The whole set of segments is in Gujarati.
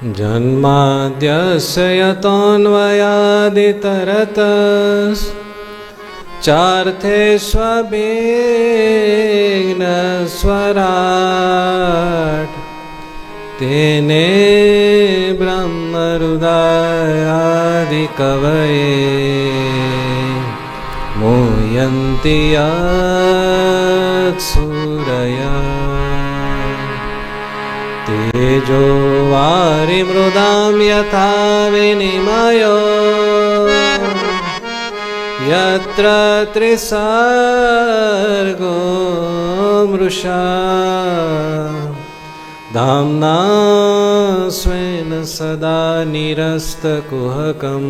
जन्माद्यस्य यतोऽन्वयादितरतश्चार्थेष्वभिघ्नस्वराट् तेने ब्रह्महृदायादिकवये मुह्यन्ति यत्सूरयः तेजो वारिमृदां यथा विनिमयो यत्र त्रिसर्गो मृषा धाम्ना स्वेन सदा निरस्तकुहकं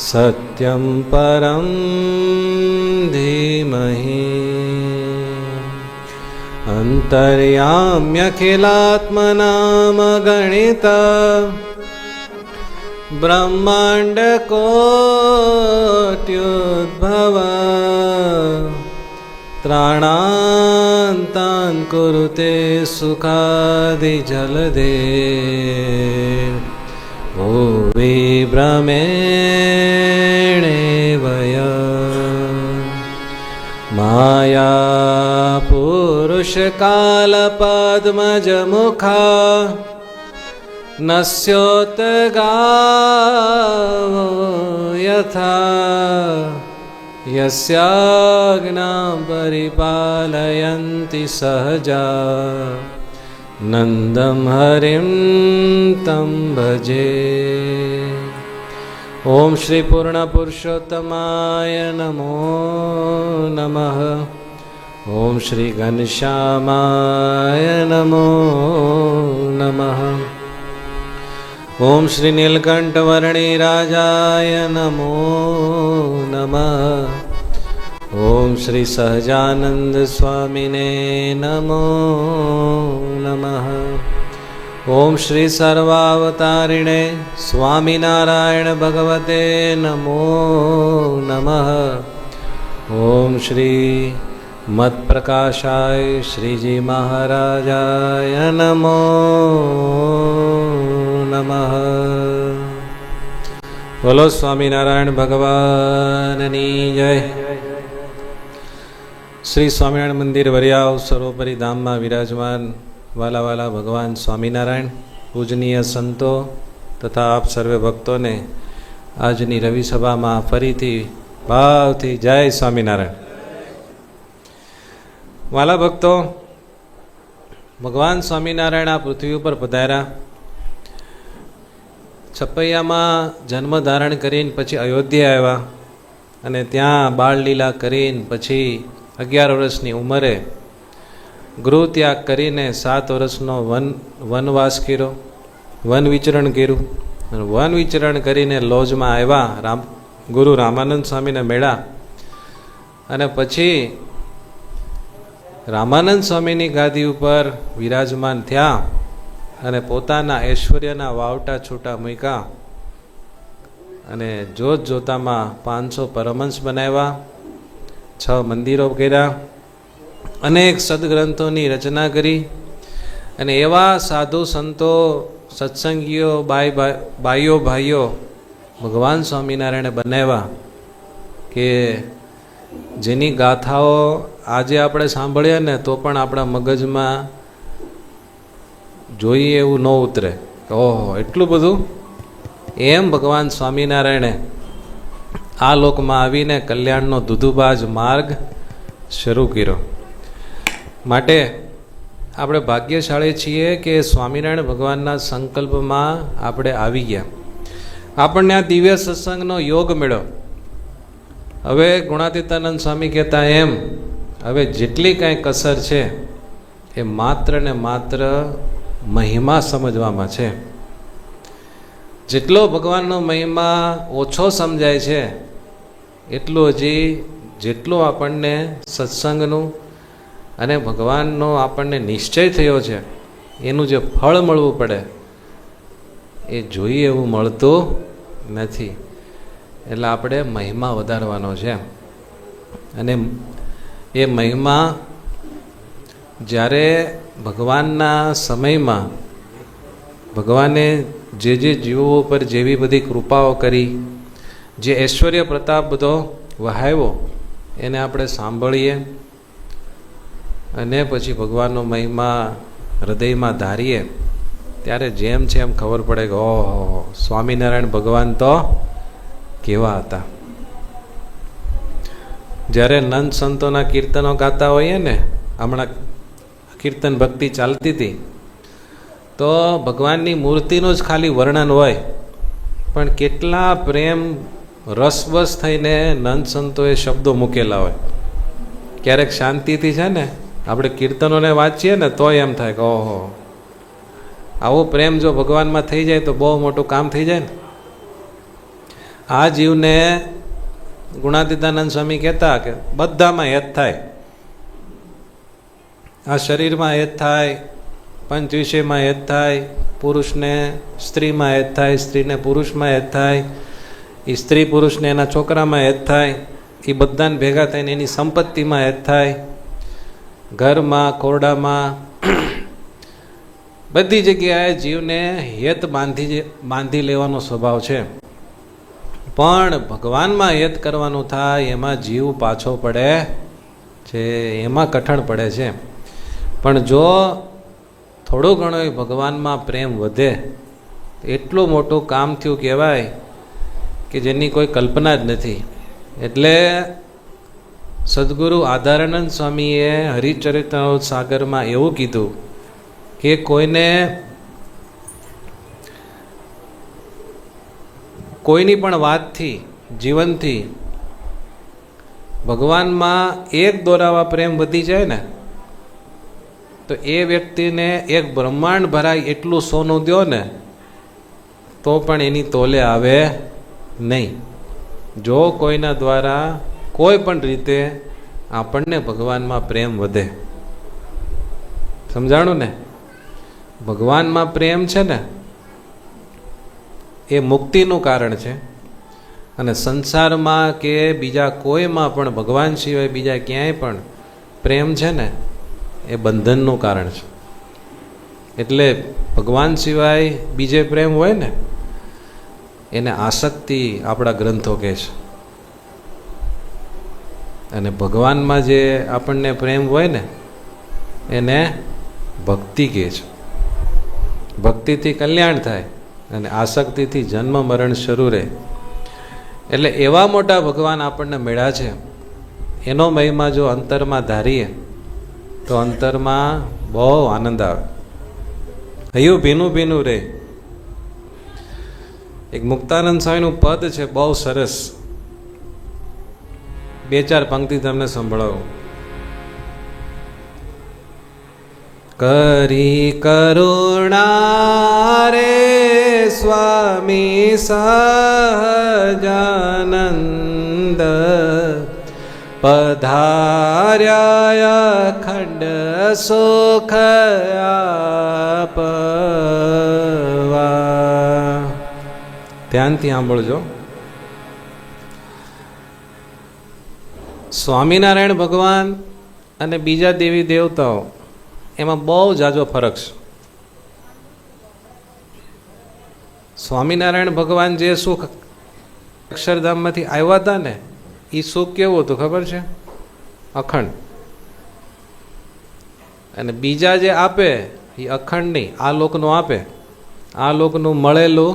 सत्यं परं धीमहि अन्तर्याम्यखिलात्मनामगणित ब्रह्माण्डकोट्युद्भव त्राणान्तान् कुरुते सुखादिजलदे भुवि भ्रमेणेव माया पुरुषकालपद्मजमुखा नस्योत्गावो यथा यस्याज्ञां परिपालयन्ति सहजा नन्दं हरिं तं भजे। ओम श्री पूर्ण पुरुषोत्तमाय नमो नमः। ओम श्री घनश्यामाय नमो नमः। ओम श्री नीलकंठवर्णिराजाय नमो नमः। ओम श्री सहजानंद स्वामिने नमो नमः। ओम श्री सर्वावतारिणे स्वामीनारायण भगवते नमो नमः। ओम श्री मत्प्रकाशाय श्रीजी महाराजाय नमो नमः। बोलो स्वामीनारायण भगवाननी जय। श्री स्वामीनारायण मंदिर वरियाव સર્વોપરી ધામમાં વિરાજમાન વાલા વાલા ભગવાન સ્વામિનારાયણ, પૂજનીય સંતો તથા આપ સર્વે ભક્તોને આજની રવિ સભામાં ફરીથી ભાવથી જય સ્વામિનારાયણ। વાલા ભક્તો, ભગવાન સ્વામિનારાયણ આ પૃથ્વી ઉપર પધાર્યા, છપૈયામાં જન્મ ધારણ કરીને પછી અયોધ્યા આવ્યા અને ત્યાં બાળ લીલા કરીને પછી 11 વર્ષની ઉંમરે ગૃહ ત્યાગ કરીને 7 વર્ષનો વનવાસ કર્યો, વન વિચરણ કર્યું અને વન વિચરણ કરીને લોજમાં આવ્યા ગુરુ રામાનંદ સ્વામીને મળ્યા અને પછી રામાનંદ સ્વામીની ગાદી ઉપર વિરાજમાન થયા અને પોતાના ઐશ્વર્યના વાવટા છૂટા મૂક્યા અને જોત જોતામાં 500 પરમહંસ બનાવ્યા, 6 મંદિરો કર્યા, અનેક સદગ્રંથોની રચના કરી અને એવા સાધુ સંતો સત્સંગીઓ બાઈઓ ભાઈઓ ભગવાન સ્વામિનારાયણે બનાવ્યા કે જેની ગાથાઓ આજે આપણે સાંભળીએ ને તો પણ આપણા મગજમાં જોઈએ એવું ન ઉતરે, ઓહો એટલું બધું। એમ ભગવાન સ્વામિનારાયણે આ લોકમાં આવીને કલ્યાણનો દુધુબાજ માર્ગ શરૂ કર્યો। માટે આપણે ભાગ્યશાળી છીએ કે સ્વામિનારાયણ ભગવાનના સંકલ્પમાં આપણે આવી ગયા, આપણને આ દિવ્ય સત્સંગનો યોગ મળ્યો। હવે ગુણાતીતાનંદ સ્વામી કહેતા એમ હવે જેટલી કાંઈ કસર છે એ માત્ર ને માત્ર મહિમા સમજવામાં છે। જેટલો ભગવાનનો મહિમા ઓછો સમજાય છે એટલું હજી જેટલું આપણને સત્સંગનું અને ભગવાનનો આપણને નિશ્ચય થયો છે એનું જે ફળ મળવું પડે એ જોઈએ એવું મળતું નથી। એટલે આપણે મહિમા વધારવાનો છે અને એ મહિમા જ્યારે ભગવાનના સમયમાં ભગવાને જે જીવો ઉપર જેવી બધી કૃપાઓ કરી, જે ઐશ્વર્ય પ્રતાપ બધો વહાવ્યો, એને આપણે સાંભળીએ અને પછી ભગવાનનો મહિમા હૃદયમાં ધારીએ, ત્યારે જેમ છે એમ ખબર પડે કે ઓહો, સ્વામિનારાયણ ભગવાન તો કેવા હતા. જ્યારે નંદ સંતોના કીર્તનો ગાતા હોઈએ ને, હમણાં કીર્તન ભક્તિ ચાલતી હતી, તો ભગવાનની મૂર્તિનું જ ખાલી વર્ણન હોય, પણ કેટલા પ્રેમ રસવસ થઈને નંદ સંતોએ શબ્દો મૂકેલા હોય. ક્યારેક શાંતિથી છે ને આપણે કીર્તનોને વાંચીએ ને તો એમ થાય કે ઓહો, આવો પ્રેમ જો ભગવાનમાં થઈ જાય તો બહુ મોટું કામ થઈ જાય ને. આ જીવને ગુણાતીતાનંદ સ્વામી કહેતા કે બધામાં હેત થાય, આ શરીરમાં હેત થાય, પંચ વિષયમાં હેત થાય, પુરુષને સ્ત્રીમાં હેત થાય, સ્ત્રીને પુરુષમાં હેત થાય, એ સ્ત્રી પુરુષને એના છોકરામાં હેત થાય, એ બધાને ભેગા થઈને એની સંપત્તિમાં હેત થાય, ઘરમાં ખોરડામાં બધી જગ્યાએ જીવને હેત બાંધી લેવાનો સ્વભાવ છે. પણ ભગવાનમાં હેત કરવાનું થાય એમાં જીવ પાછો પડે છે, એમાં કઠણ પડે છે. પણ જો થોડો ઘણો ભગવાનમાં પ્રેમ વધે એટલું મોટું કામ થયું કહેવાય કે જેની કોઈ કલ્પના જ નથી. એટલે સદગુરુ આધારાનંદ સ્વામીએ હરિચરિત્ર સાગરમાં એવું કીધું કે કોઈની પણ વાતથી, જીવનથી ભગવાનમાં એક દોરાવા પ્રેમ વધી જાય ને, તો એ વ્યક્તિને એક બ્રહ્માંડ ભરાય એટલું સોનું દો ને તો પણ એની તોલે આવે નહીં. જો કોઈના દ્વારા કોઈ પણ રીતે આપણને ભગવાનમાં પ્રેમ વધે, સમજાણું ને? ભગવાનમાં પ્રેમ છે ને એ મુક્તિનું કારણ છે, અને સંસારમાં કે બીજા કોઈમાં પણ ભગવાન સિવાય બીજા ક્યાંય પણ પ્રેમ છે ને એ બંધનનું કારણ છે. એટલે ભગવાન સિવાય બીજે પ્રેમ હોય ને એને આસક્તિ આપણા ગ્રંથો કહે છે, અને ભગવાનમાં જે આપણને પ્રેમ હોય ને એને ભક્તિ કહે છે. ભક્તિથી કલ્યાણ થાય અને આસક્તિથી જન્મ મરણ શરૂ રહે. એટલે એવા મોટા ભગવાન આપણને મળ્યા છે, એનો મહિમા જો અંતરમાં ધારીએ તો અંતરમાં બહુ આનંદ આવે, હૈયું ભીનું ભીનું રહે. એક મુક્તાનંદ સ્વામીનું પદ છે બહુ સરસ, 2-4 પંક્તિ તમને સંભળાવું. કરી કરુણા રે સ્વામી સહજાનંદ, પધાર્યા ખંડ સુખ આપવા. ધ્યાનથી સાંભળજો. સ્વામિનારાયણ ભગવાન અને બીજા દેવી દેવતાઓ એમાં બહુ જાજો ફરક છે. સ્વામિનારાયણ ભગવાન જે સુખ અક્ષરધામમાંથી આવ્યા હતા ને એ સુખ કેવું હતું ખબર છે? અખંડ. અને બીજા જે આપે એ અખંડ નહીં, આ લોકનું આપે. આ લોકનું મળેલું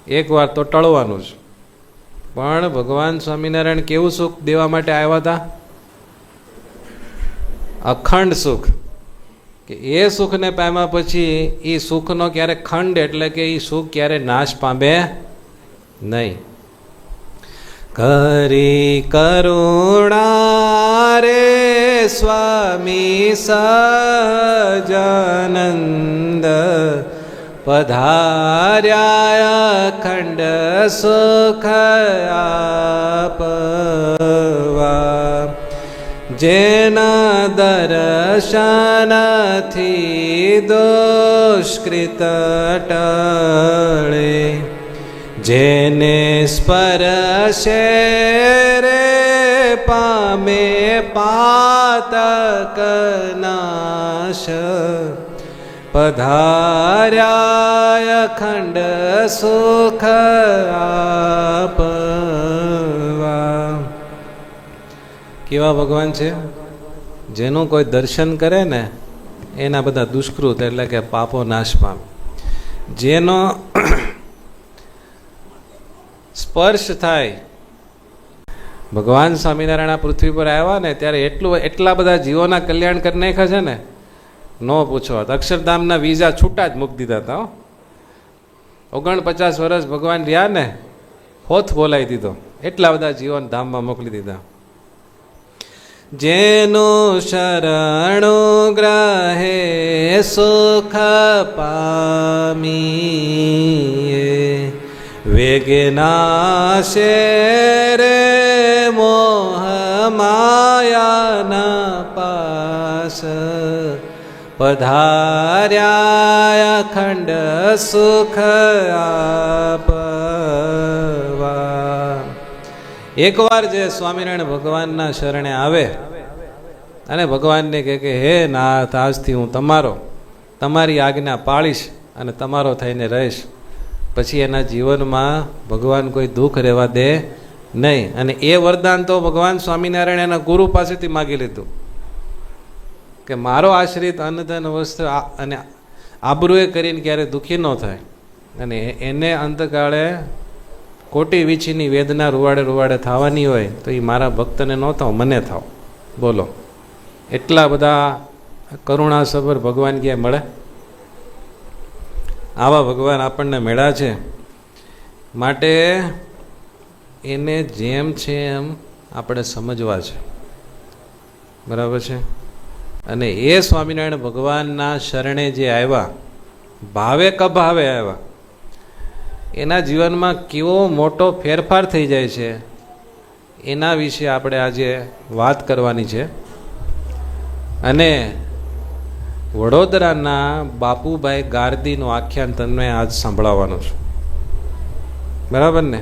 એકવાર તો ટળવાનું જ. પણ ભગવાન સ્વામિનારાયણ કેવું સુખ દેવા માટે આવ્યા હતા? અખંડ સુખ. કે એ સુખને પામ્યા પછી એ સુખનો ક્યારે ખંડ એટલે કે એ સુખ ક્યારે નાશ પામે નહીં. કરી કરુણા રે સ્વામી સહજાનંદ, પધાર્યા ખંડ સુખ આપવા. જેના દર્શનથી દુષ્કૃત ટળે, જેને સ્પર્શે રે પામે પાતક નાશ, પધાર્યા અખંડ સુખ આપવા. કેવા ભગવાન છે? જેનું કોઈ દર્શન કરે ને એના બધા દુષ્કૃત એટલે કે પાપો નાશ પામે. જેનો સ્પર્શ થાય. ભગવાન સ્વામિનારાયણ આ પૃથ્વી પર આવ્યા ને ત્યારે એટલા બધા જીવોના કલ્યાણ કરી નાખ્યા છે ને, ન પૂછો. અક્ષરધામના વિઝા છૂટા જ મૂકી દીધા હતા. 49 વર્ષ ભગવાન રહ્યા ને, હોથ બોલાવી દીધો. એટલા બધા જીવોને ધામમાં મોકલી દીધા. જેનું શરણું ગ્રહે સુખ પામીએ, વેગે નાશે રે મોહ માયાના પાસ. પધાર્યા અખંડ સુખ આપવા. એકવાર જે સ્વામિનારાયણ ભગવાનના શરણે આવે અને ભગવાનને કહે કે હે નાથ, આજથી હું તમારી આજ્ઞા પાળીશ અને તમારો થઈને રહીશ, પછી એના જીવનમાં ભગવાન કોઈ દુઃખ રહેવા દે નહીં. અને એ વરદાન તો ભગવાન સ્વામિનારાયણ એના ગુરુ પાસેથી માગી લીધું કે મારો આશ્રિત અન્નધન વસ્ત્ર અને આબરૂએ કરીને ક્યારે દુઃખી ન થાય. અને એને અંતકાળે કોટી વીછીની વેદના રૂવાડે રૂવાડે થવાની હોય તો એ મારા ભક્તને ન થાવ, મને થાવ. બોલો, એટલા બધા કરુણાસભર ભગવાન ક્યાંય મળે? આવા ભગવાન આપણને મળ્યા છે. માટે એને જેમ છે એમ આપણે સમજવા છે. બરાબર છે? અને એ સ્વામિનારાયણ ભગવાનના શરણે જે આવ્યા, ભાવે કભાવે આવ્યા, એના જીવનમાં કેવો મોટો ફેરફાર થઈ જાય છે એના વિશે આપણે આજે વાત કરવાની છે. અને વડોદરાના બાપુભાઈ ગાર્દીનું આખ્યાન તમને આજ સાંભળવાનું છે. બરાબર ને?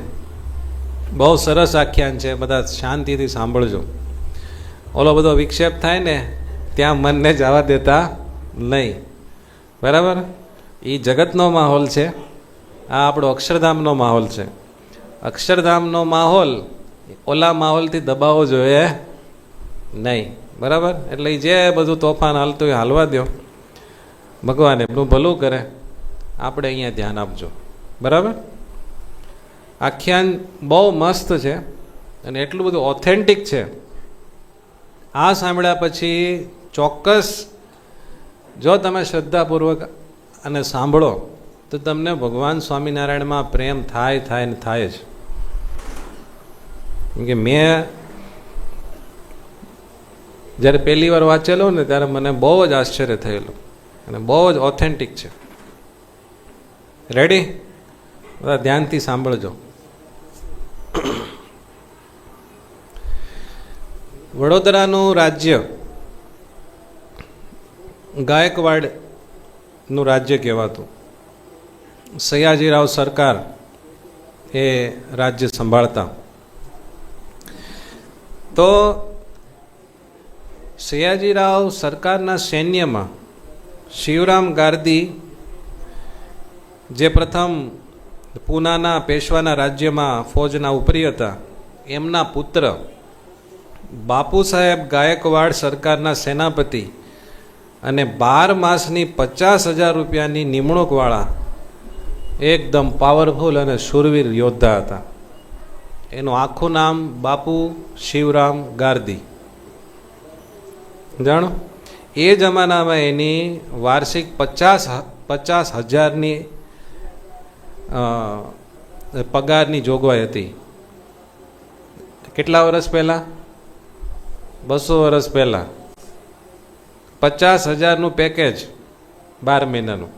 બહુ સરસ આખ્યાન છે, બધા શાંતિથી સાંભળજો. ઓલો બધો વિક્ષેપ થાય ને ત્યાં મનને જવા દેતા નહીં. બરાબર? એ જગતનો માહોલ છે, આ આપણો અક્ષરધામનો માહોલ છે. અક્ષરધામનો માહોલ ઓલા માહોલથી દબાવવો જોઈએ નહીં. બરાબર? એટલે જે બધું તોફાન હાલતું હોય હાલવા દો, ભગવાન એમનું ભલું કરે, આપણે અહીંયા ધ્યાન આપજો. બરાબર? આખ્યાન બહુ મસ્ત છે અને એટલું બધું ઓથેન્ટિક છે. આ સાંભળ્યા પછી ચોક્કસ જો તમે શ્રદ્ધાપૂર્વક અને સાંભળો તો તમને ભગવાન સ્વામિનારાયણમાં પ્રેમ થાય ને થાય જ. કેમ કે મેં જ્યારે પહેલી વાર વાંચેલો ને ત્યારે મને બહુ જ આશ્ચર્ય થયેલું અને બહુ જ ઓથેન્ટિક છે. રેડી? બધા ધ્યાનથી સાંભળજો. વડોદરાનું રાજ્ય ગાયકવાડનું રાજ્ય કહેવાતું. સયાજીરાવ સરકાર એ રાજ્ય સંભાળતા. તો સયાજીરાવ સરકારના સૈન્યમાં શિવરામ ગાર્દી જે પ્રથમ પૂનાના પેશવાના રાજ્યમાં ફૌજના ઉપરી હતા, એમના પુત્ર બાપુ સાહેબ ગાયકવાડ સરકારના સેનાપતિ અને 12 માસની 50,000 રૂપિયાની નિમણૂકવાળા એકદમ પાવરફુલ અને શૂરવીર યોદ્ધા હતા. એનું આખું નામ બાપુ શિવરામ ગાર્દી. જાણો, એ જમાનામાં એની વાર્ષિક 50,000ની પગારની જોગવાઈ હતી. કેટલા વર્ષ પહેલાં? 200 વર્ષ પહેલાં 50,000નું પેકેજ 12 મહિનાનું.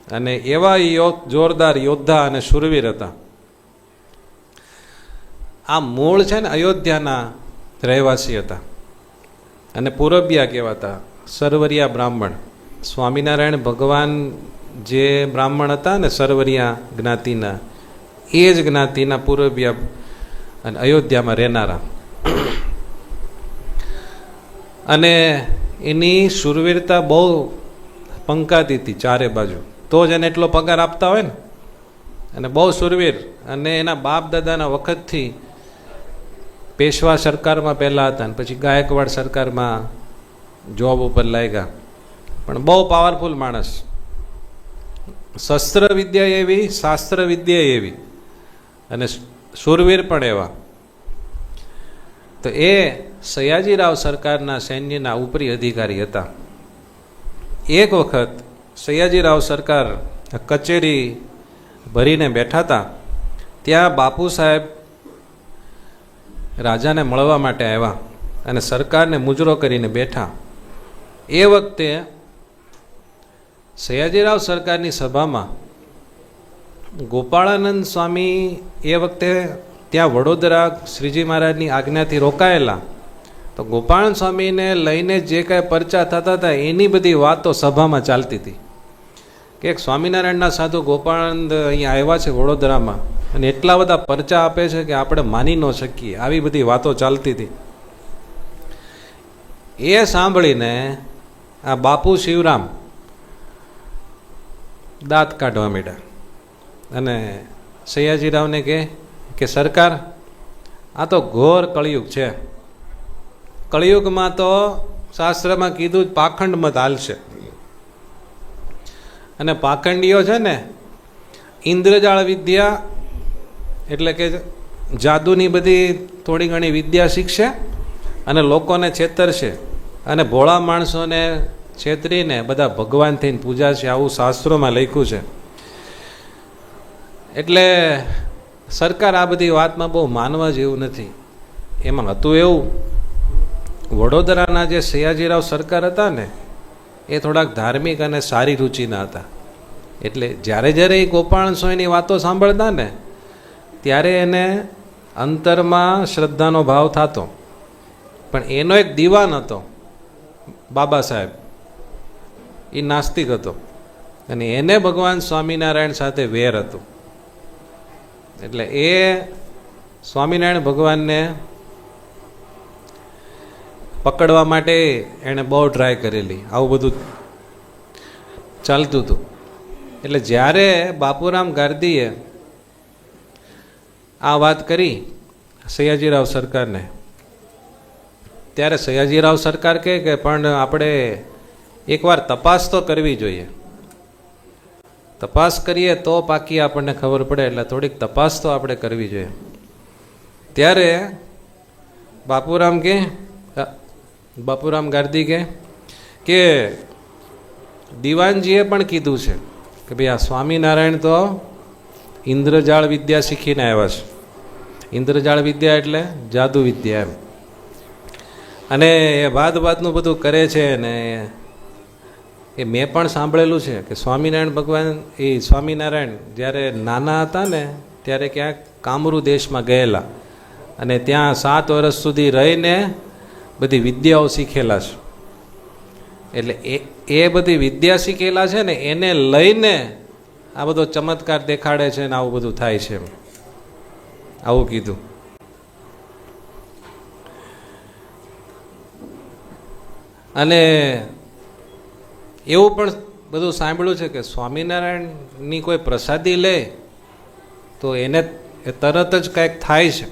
અને એવા જોરદાર યોદ્ધા અને શૂરવીર હતા. આ મૂળ છે ને અયોધ્યાના રહેવાસી હતા અને પૂરબિયા કહેવાતા, સરવરિયા બ્રાહ્મણ. સ્વામિનારાયણ ભગવાન જે બ્રાહ્મણ હતા ને સરવરિયા જ્ઞાતિના, એ જ જ્ઞાતિના પૂરબિયા અને અયોધ્યામાં રહેનારા. અને એની શૂરવીરતા બહુ પંકાતી હતી ચારે બાજુ, તો જ એને એટલો પગાર આપતા હોય ને. અને બહુ સુરવીર, અને એના બાપ દાદાના વખતથી પેશવા સરકારમાં પહેલાં હતા ને પછી ગાયકવાડ સરકારમાં જોબ ઉપર લાગ્યા, પણ બહુ પાવરફુલ માણસ. શસ્ત્ર વિદ્યા એવી, શાસ્ત્ર વિદ્યા એવી, અને સુરવીર પણ એવા. તો એ સયાજીરાવ સરકારના સૈન્યના ઉપરી અધિકારી હતા. એક વખત સયાજીરાવ સરકાર કચેરી ભરીને બેઠા હતા, ત્યાં બાપુ સાહેબ રાજાને મળવા માટે આવ્યા અને સરકારને મુજરો કરીને બેઠા. એ વખતે સયાજીરાવ સરકારની સભામાં ગોપાળાનંદ સ્વામી એ વખતે ત્યાં વડોદરા શ્રીજી મહારાજની આજ્ઞાથી રોકાયેલા. તો ગોપાળાનંદ સ્વામીને લઈને જે કાંઈ પરચા થતા હતા એની બધી વાતો સભામાં ચાલતી હતી કે એક સ્વામિનારાયણના સાધુ ગોપાળાનંદ અહીંયા આવ્યા છે વડોદરામાં અને એટલા બધા પરચા આપે છે કે આપણે માની ન શકીએ, આવી બધી વાતો ચાલતી હતી. એ સાંભળીને આ બાપુ શિવરામ દાંત કાઢવા માંડ્યા અને સયાજીરાવને કે સરકાર, આ તો ઘોર કળિયુગ છે. કળિયુગમાં તો શાસ્ત્રમાં કીધું જ પાખંડ મત હાલશે. અને પાખંડીઓ છે ને ઇન્દ્રજાળ વિદ્યા એટલે કે જાદુની બધી થોડી ઘણી વિદ્યા શીખશે અને લોકોને છેતરશે અને ભોળા માણસોને છેતરીને બધા ભગવાન થઈને પૂજા છે, આવું શાસ્ત્રોમાં લખ્યું છે. એટલે સરકાર આ બધી વાતમાં બહુ માનવા જેવું નથી. એમાં હતું એવું, વડોદરાના જે સયાજીરાવ સરકાર હતા ને એ થોડાક ધાર્મિક અને સારી રુચિના હતા. એટલે જ્યારે જ્યારે એ ગોપાળન સ્વામીની વાતો સાંભળતા ને ત્યારે એને અંતરમાં શ્રદ્ધાનો ભાવ થતો. પણ એનો એક દીવાન હતો બાબા સાહેબ, એ નાસ્તિક હતો અને એને ભગવાન સ્વામિનારાયણ સાથે વેર હતો. એટલે એ સ્વામિનારાયણ ભગવાનને પકડવા માટે એણે બહુ ટ્રાય કરેલી, આવું બધું ચાલતું હતું. એટલે જ્યારે બાપુરામ ગાર્દીએ આ વાત કરી સયાજીરાવ સરકારને, ત્યારે સયાજીરાવ સરકાર કહે કે પણ આપણે એકવાર તપાસ તો કરવી જોઈએ, તપાસ કરીએ તો પાકી આપણને ખબર પડે, એટલે થોડીક તપાસ તો આપણે કરવી જોઈએ. ત્યારે બાપુરામ ગાર્દી કે દીવાનજીએ પણ કીધું છે કે ભાઈ આ સ્વામિનારાયણ તો ઇન્દ્રજાળ વિદ્યા શીખીને આવ્યા છે. ઇન્દ્રજાળ વિદ્યા એટલે જાદુ વિદ્યા એમ. અને એ વાતનું બધું કરે છે ને એ મેં પણ સાંભળેલું છે કે સ્વામિનારાયણ ભગવાન એ સ્વામિનારાયણ જ્યારે નાના હતા ને ત્યારે ક્યાંક કામરૂ દેશમાં ગયેલા અને ત્યાં 7 વર્ષ સુધી રહીને બધી વિદ્યાઓ શીખેલા છે. એટલે એ બધી વિદ્યા શીખેલા છે ને એને લઈને આ બધો ચમત્કાર દેખાડે છે ને આવું બધું થાય છે, આવું કીધું. અને એવું પણ બધું સાંભળ્યું છે કે સ્વામિનારાયણની કોઈ પ્રસાદી લે તો એને તરત જ કંઈક થાય છે,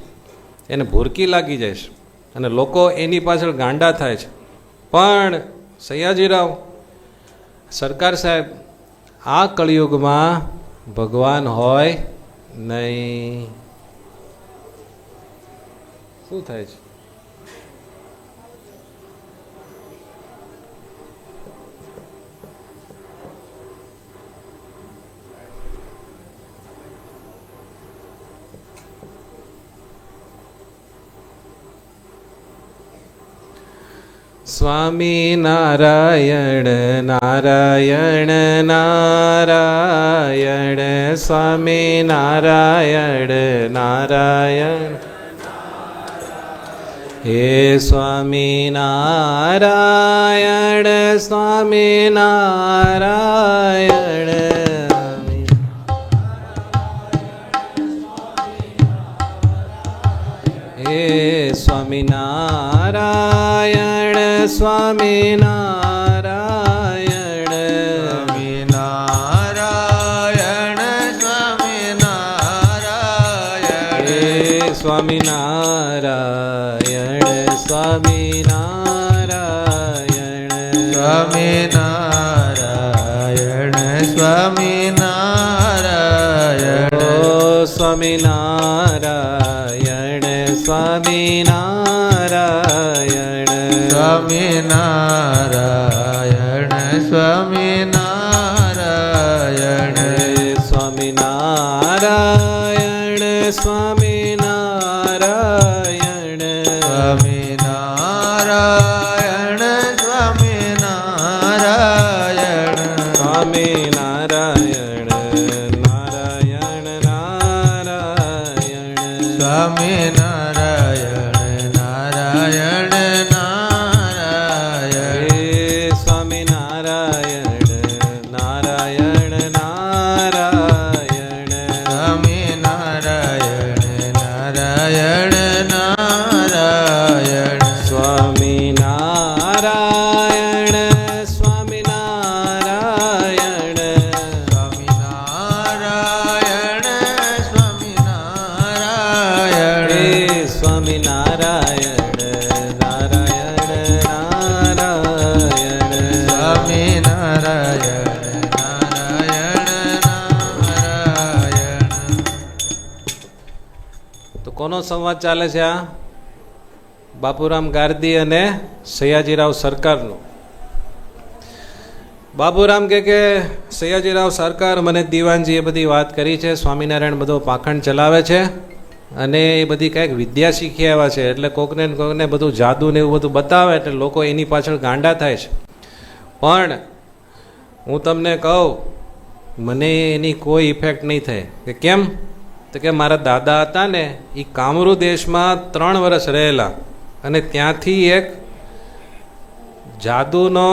એને ભૂરકી લાગી જાય છે અને લોકો એની પાછળ ગાંડા થાય છે. પણ સયાજીરાવ સરકાર સાહેબ, આ કળિયુગમાં ભગવાન હોય નહીં. શું થાય છે? સ્વામી નારાયણ નારાયણ નારાયણ, સ્વામી નારાયણ નારાયણ, હે સ્વામી નારાયણ સ્વામી નારાયણ, હે સ્વામી નારાયણ સ્વામી નારાયણ. સ્વામિનારાયણ સ્વામિનારાયણ સ્વામિનારાયણ સ્વામિનારાયણ ઓ સ્વામિનારાયણ સ્વામિનારાયણ સ્વામિનારાયણ સ્વામિનારાયણ સ્વામિનારાયણ સ્વામિનારાયણ સ્વામિનારાયણ સ્વામિનારાયણ સ્વામિનારાયણ નારાયણ નારાયણ સ્વામિનારાયણ નારાયણ નારાયણ હે સ્વામિનારાયણ નારાયણ નારાયણ સ્વામિનારાયણ નારાયણ નારાયણ સ્વામિનારાયણ સ્વામિનારાયણ સ્વામિનારાયણ સ્વામિનારાયણ હે સ્વામિનારાયણ નારાયણ નારાયણ સ્વામિનારાયણ નારાયણ નારાયણ. તો કોનો સંવાદ ચાલે છે આ? બાપુરામ ગારદી અને સયાજીરાવ સરકારનો. બાપુરામ કે સયાજીરાવ સરકાર મને દીવાનજીએ બધી વાત કરી છે, સ્વામિનારાયણ બધો પાખંડ ચલાવે છે અને એ બધી કંઈક વિદ્યા શીખી આવ્યા છે, એટલે કોકને ને કોકને બધું જાદુ ને એવું બધું બતાવે એટલે લોકો એની પાછળ ગાંડા થાય છે. પણ હું તમને કહું, મને એની કોઈ ઇફેક્ટ નહીં થાય. કે કેમ? તો કે મારા દાદા હતા ને એ કામરૂ દેશમાં 3 વર્ષ રહેલા અને ત્યાંથી એક જાદુનો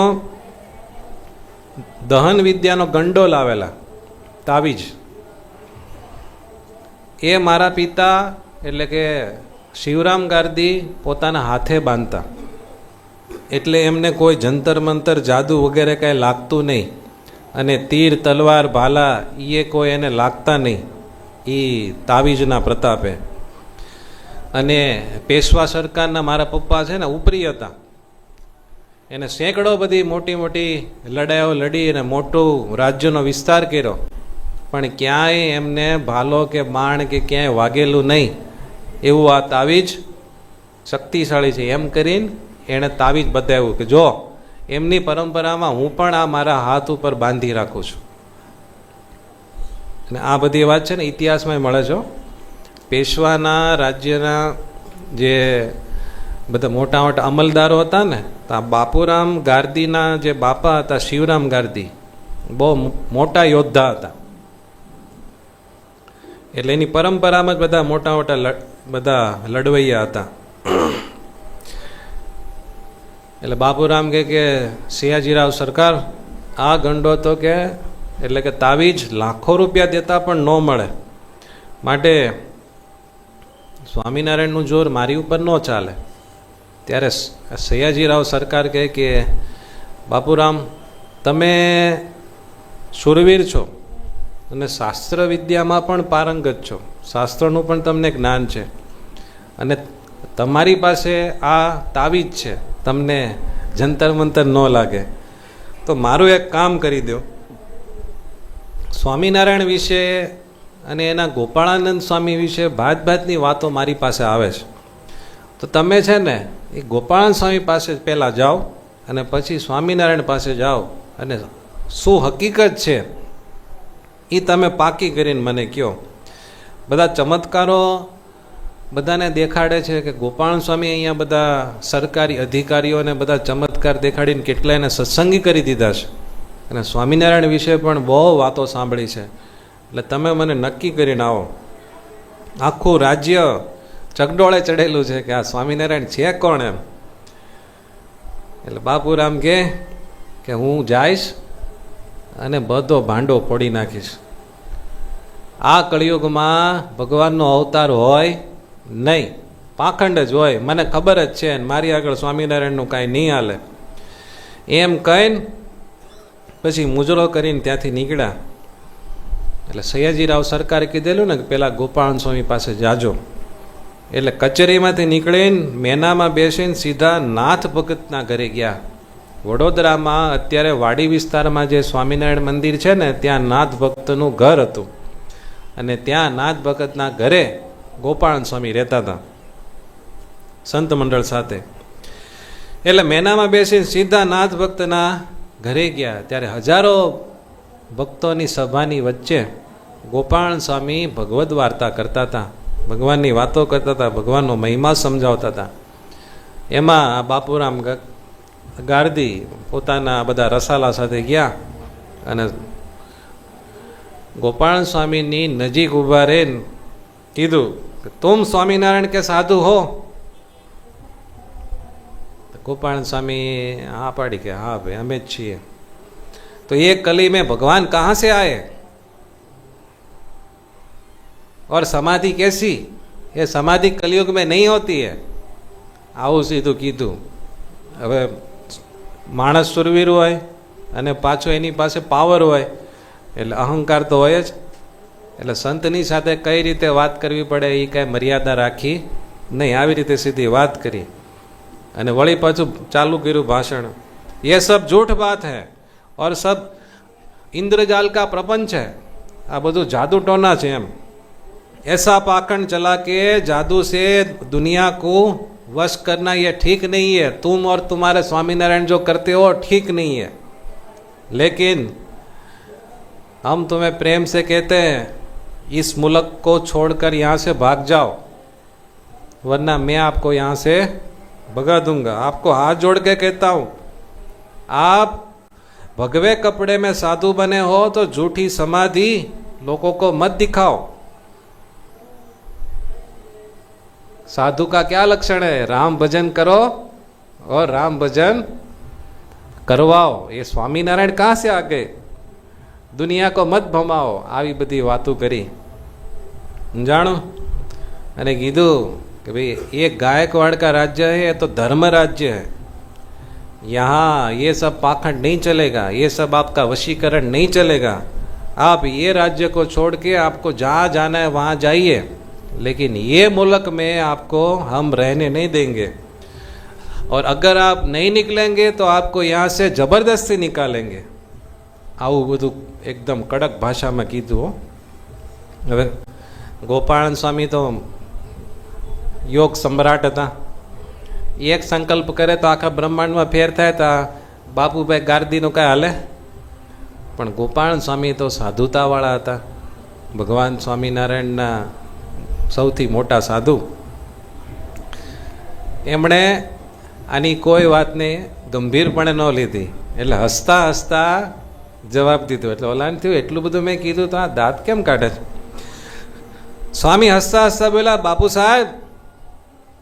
દહન વિદ્યાનો ગંડો લાવેલા, તાવીજ. એ મારા પિતા એટલે કે શિવરામ ગારદી પોતાના હાથે બાંધતા, એટલે એમને કોઈ જંતર મંતર જાદુ વગેરે કાંઈ લાગતું નહીં, અને તીર તલવાર ભાલા એ કોઈ એને લાગતા નહીં એ તાવીજના પ્રતાપે. અને પેશવા સરકારના મારા પપ્પા છે ને ઉપરી હતા, એને સેંકડો બધી મોટી મોટી લડાઈઓ લડી અને મોટું રાજ્યનો વિસ્તાર કર્યો, પણ ક્યાંય એમને ભાલો કે બાણ કે ક્યાંય વાગેલું નહીં. એવું આ તાવીજ શક્તિશાળી છે એમ કરીને એણે તાવીજ બતાવ્યું કે જો એમની પરંપરામાં હું પણ આ મારા હાથ ઉપર બાંધી રાખું છું. અને આ બધી વાત છે ને ઇતિહાસમાં મળે છે. પેશવાના રાજ્યના જે બધા મોટા મોટા અમલદારો હતા ને, તો આ બાપુરામ ગારદીના જે બાપા હતા શિવરામ ગારદી બહુ મોટા યોદ્ધા હતા, એટલે એની પરંપરામાં જ બધા મોટા મોટા બધા લડવૈયા હતા. એટલે બાપુરામ કે સયાજીરાવ સરકાર આ ગંડો તો કે એટલે કે તાવીજ લાખો રૂપિયા દેતા પણ ન મળે, માટે સ્વામિનારાયણનું જોર મારી ઉપર ન ચાલે. ત્યારે સયાજીરાવ સરકાર કહે કે બાપુરામ તમે શૂરવીર છો અને શાસ્ત્ર વિદ્યામાં પણ પારંગત છો, શાસ્ત્રનું પણ તમને જ્ઞાન છે, અને તમારી પાસે આ તાવીજ છે, તમને જંતર મંતર ન લાગે, તો મારું એક કામ કરી દો. સ્વામિનારાયણ વિશે અને એના ગોપાળાનંદ સ્વામી વિશે ભાત ભાતની વાતો મારી પાસે આવે છે, તો તમે છે ને એ ગોપાળાનંદ સ્વામી પાસે પહેલાં જાઓ અને પછી સ્વામિનારાયણ પાસે જાઓ, અને શું હકીકત છે એ તમે પાકી કરીને મને કહો. બધા ચમત્કારો બધાને દેખાડે છે કે ગોપાળાનંદ સ્વામી અહીંયા બધા સરકારી અધિકારીઓને બધા ચમત્કાર દેખાડીને કેટલાયને સત્સંગી કરી દીધા છે, અને સ્વામિનારાયણ વિશે પણ બહુ વાતો સાંભળી છે, એટલે તમે મને નક્કી કરીને આવો. આખું રાજ્ય ચકડોળે ચડેલું છે કે આ સ્વામિનારાયણ છે કોણ એમ. એટલે બાપુરામ કે હું જઈશ અને બધો ભાંડો ફોડી નાખીશ. આ કળિયુગમાં ભગવાનનો અવતાર હોય નહીં, પાખંડ જ હોય, મને ખબર જ છે, મારી આગળ સ્વામિનારાયણનું કાંઈ નહીં હાલે. એમ કહીને પછી મુજરો કરીને ત્યાંથી નીકળ્યા. એટલે સયાજીરાવ સરકારે કીધેલું ને કે પેલા ગોપાળાનંદ સ્વામી પાસે જાજો. એટલે કચેરીમાંથી નીકળીને મેનામાં બેસીને સીધા નાથ ભગતના ઘરે ગયા. વડોદરામાં અત્યારે વાડી વિસ્તારમાં જે સ્વામિનારાયણ મંદિર છે ને ત્યાં નાથ ભક્તનું ઘર હતું અને ત્યાં નાથ ભગતના ઘરે ગોપાળન સ્વામી રહેતા હતા સંત મંડળ સાથે. એટલે મેનામાં બેસીને સીધા નાથ ભક્તના ઘરે ગયા. ત્યારે હજારો ભક્તોની સભાની વચ્ચે ગોપાળન સ્વામી ભગવદ્ વાર્તા કરતા હતા, ભગવાનની વાતો કરતા હતા, ભગવાનનો મહિમા સમજાવતા હતા. એમાં બાપુરામ ગાર્દી પોતાના બધા રસાલા સાથે ગયા અને ગોપાળન સ્વામીની નજીક ઊભા રહીને કીધું કે તુમ સ્વામિનારાયણ કે સાધુ હો? गोपाल स्वामी हाँ पाड़ी के हाँ भाई हमें चाहिए. तो ये कली में भगवान कहाँ से आए और समाधि कैसी? ये समाधि कलयुग में नहीं होती है. આવું સીધું કીધું. હવે માણસ સુરવીર હોય અને પાછો એની પાસે પાવર હોય એટલે અહંકાર તો હોય જ. એટલે સંતની સાથે કઈ રીતે વાત કરવી પડે એ કાંઈ મર્યાદા રાખી નહીં, આવી રીતે સીધી વાત કરી અને વળી પાછું ચાલુ કર્યું ભાષણ. ये सब झूठ बात है और सब इंद्रजाल का प्रपंच है. આ બધું જાદू टोना છે એમ. ऐसा पाखंड चला के जादू से दुनिया को वश करना ये ठीक नहीं है. तुम और तुम्हारे स्वामीनारायण जो करते हो ठीक नहीं है, लेकिन हम तुम्हें प्रेम से कहते हैं इस मुल्क को छोड़कर यहाँ से भाग जाओ, वरना मैं आपको यहाँ से भगा दूंगा. आपको हाथ जोड़ के कहता हूँ, आप भगवे कपड़े में साधु बने हो तो झूठी समाधि लोगों को मत दिखाओ. साधु का क्या लक्षण है? राम भजन करो और राम भजन करवाओ. ये स्वामीनारायण कहाँ से आ गए? दुनिया को मत भमाओ. આવી બધી વાતો કરી જાણો. અને કીધું कि भाई ये गायकवाड़ का राज्य है, ये तो धर्म राज्य है. यहाँ ये सब पाखंड नहीं चलेगा, ये सब आपका वशीकरण नहीं चलेगा. आप ये राज्य को छोड़ के आपको जहाँ जाना है वहाँ जाइए, लेकिन ये मुल्क में आपको हम रहने नहीं देंगे. और अगर आप नहीं निकलेंगे तो आपको यहाँ से जबरदस्ती निकालेंगे. આવું બધું એકદમ કડક ભાષામાં કીધું. હવે ગોપાળન સ્વામી તો યોગ સમ્રાટ હતા. એક સંકલ્પ કરે તો આખા બ્રહ્માંડમાં ફેર થાય. તો બાપુભાઈ ગાર્દીનું કાંઈ હાલે? પણ ગોપાળન સ્વામી તો સાધુતાવાળા હતા. ભગવાન સ્વામિનારાયણના સૌથી મોટા સાધુ. એમણે આની કોઈ વાતને ગંભીરપણે ન લીધી. એટલે હસતા હસતા જવાબ દીધો. એટલે ઓલાને થયું એટલું બધું મેં કીધું તો આ દાંત કેમ કાઢે છે? સ્વામી હસતા હસતા બોલ્યા, બાપુ સાહેબ,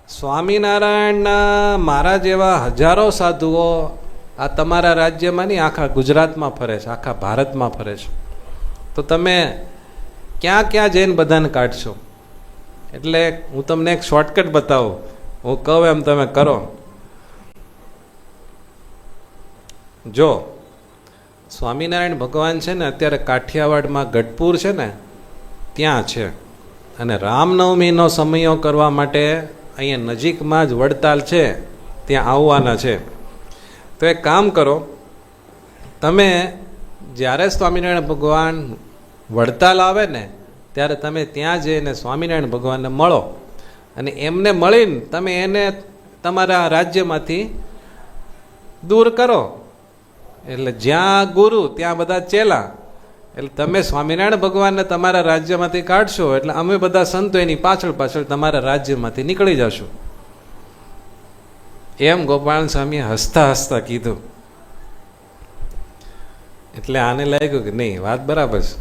સ્વામિનારાયણના મારા જેવા હજારો સાધુઓ આ તમારા રાજ્યમાં નહીં, આખા ગુજરાતમાં ફરે છે, આખા ભારતમાં ફરે છે. તો તમે ક્યાં ક્યાં જઈને બધાને કાઢશો? એટલે હું તમને એક શોર્ટકટ બતાવું. હું કહું એમ તમે કરો. જો સ્વામિનારાયણ ભગવાન છે ને અત્યારે કાઠિયાવાડમાં ગઢપુર છે ને ત્યાં છે, અને રામનવમીનો સમયો કરવા માટે અહીંયા નજીકમાં જ વડતાલ છે, ત્યાં આવવાના છે. તો એક કામ કરો, તમે જ્યારે સ્વામિનારાયણ ભગવાન વડતાલ આવે ને ત્યારે તમે ત્યાં જઈને સ્વામિનારાયણ ભગવાનને મળો અને એમને મળીને તમે એને તમારા રાજ્યમાંથી દૂર કરો. એટલે જ્યાં ગુરુ ત્યાં બધા ચેલા. એટલે તમે સ્વામિનારાયણ ભગવાનને તમારા રાજ્યમાંથી કાઢશો એટલે અમે બધા સંતો એની પાછળ પાછળ તમારા રાજ્યમાંથી નીકળી જશું. એમ ગોપાલ સ્વામીએ હસતા હસતા કીધું. એટલે આને લાગ્યું કે નહીં, વાત બરાબર છે.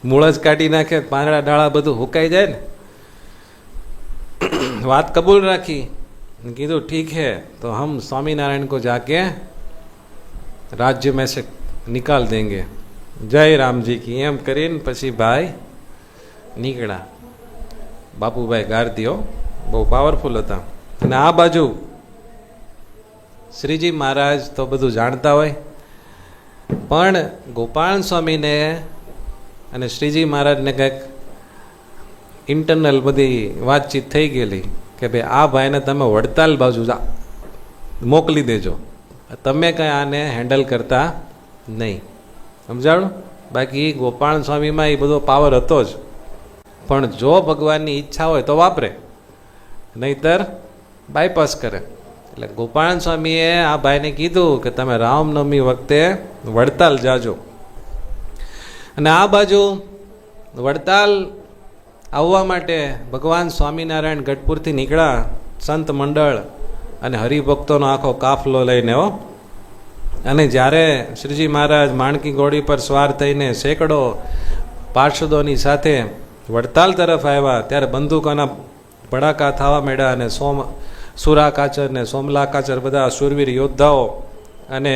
મૂળ જ કાઢી નાખે, પાંદડા ડાળા બધું હુકાઈ જાય ને. વાત કબૂલ રાખી. કીધું ઠીક है तो हम स्वामीनारायण को जाके राज्य में से निकाल देंगे. जय रामजी की. એમ કરીને પછી ભાઈ નીકળ્યા. બાપુભાઈ ગાર્દીઓ બહુ પાવરફુલ હતા. અને આ બાજુ શ્રીજી મહારાજ તો બધું જાણતા હોય, પણ ગોપાલ સ્વામીને અને શ્રીજી મહારાજને કંઈક ઇન્ટરનલ બધી વાતચીત થઈ ગયેલી કે ભાઈ આ ભાઈને તમે વડતાલ બાજુ મોકલી દેજો, તમે કંઈ આને હેન્ડલ કરતા નહીં. સમજાણું? બાકી ગોપાલ સ્વામીમાં એ બધો પાવર હતો જ, પણ જો ભગવાનની ઈચ્છા હોય તો વાપરે, નહીતર બાયપાસ કરે. એટલે ગોપાલ સ્વામીએ આ ભાઈને કીધું કે તમે રામનવમી વખતે વડતાલ જાજો. અને આ બાજુ વડતાલ આવવા માટે ભગવાન સ્વામિનારાયણ ગઢપુરથી નીકળ્યા, સંત મંડળ અને હરિભક્તોનો આખો કાફલો લઈને. અને જ્યારે શ્રીજી મહારાજ માણકી ઘોડી પર સવાર થઈને સેંકડો પાર્ષદોની સાથે વડતાલ તરફ આવ્યા, ત્યારે બંદૂકોના ભડાકા થવા માંડ્યા અને સુરા કાચર ને સોમલા કાચર બધા શૂરવીર યોદ્ધાઓ અને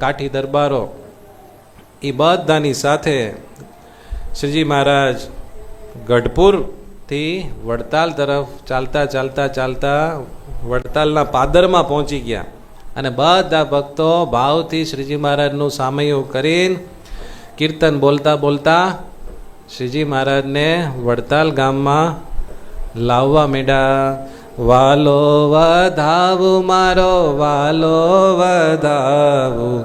કાઠી દરબારો એ બધાની સાથે શ્રીજી મહારાજ ગઢપુરથી વડતાલ તરફ ચાલતા ચાલતા ચાલતા વડતાલના પાદરમાં પહોંચી ગયા. અને બધા ભક્તો ભાવથી શ્રીજી મહારાજનું સામયું કરીને કીર્તન બોલતા બોલતા શ્રીજી મહારાજને વડતાલ ગામમાં લાવવા માંડ્યા. વાલો વધાવું મારો વાલો વધાવું,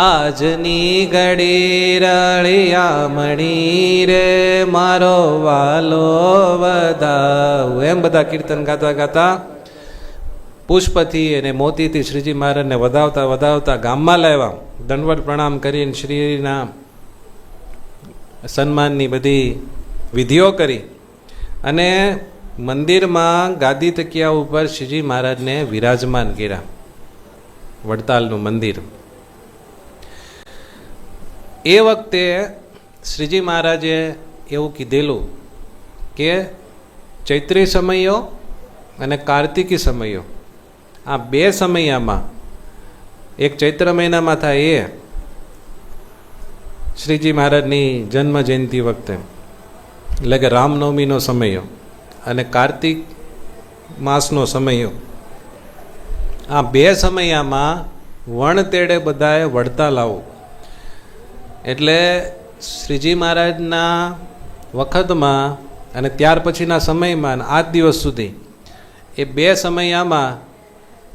આજની ઘડી રળિયા મણી રે મારો વાલો વધાવું. એમ બધા કીર્તન ગાતા ગાતા પુષ્પથી અને મોતીથી શ્રીજી મહારાજને વધાવતા વધાવતા ગામમાં લાવ્યા. દંડવત પ્રણામ કરીને શ્રીના સન્માનની બધી વિધિઓ કરી અને મંદિરમાં ગાદી તકિયા ઉપર શ્રીજી મહારાજને વિરાજમાન કર્યા. વડતાલનું મંદિર. એ વખતે શ્રીજી મહારાજે એવું કીધેલું કે ચૈત્રી સમયો અને કાર્તિકી સમયો, આ બે સમયમાં એક ચૈત્ર મહિનામાં થાય એ શ્રીજી મહારાજની જન્મ જયંતિ વખતે, એટલે કે રામનવમીનો સમયો, અને કાર્તિક માસનો સમયો. આ બે સમયમાં વણતેડે બધાએ વડતાલ આવું. એટલે શ્રીજી મહારાજના વખતમાં અને ત્યાર પછીના સમયમાં આજ દિવસ સુધી એ બે સમયમાં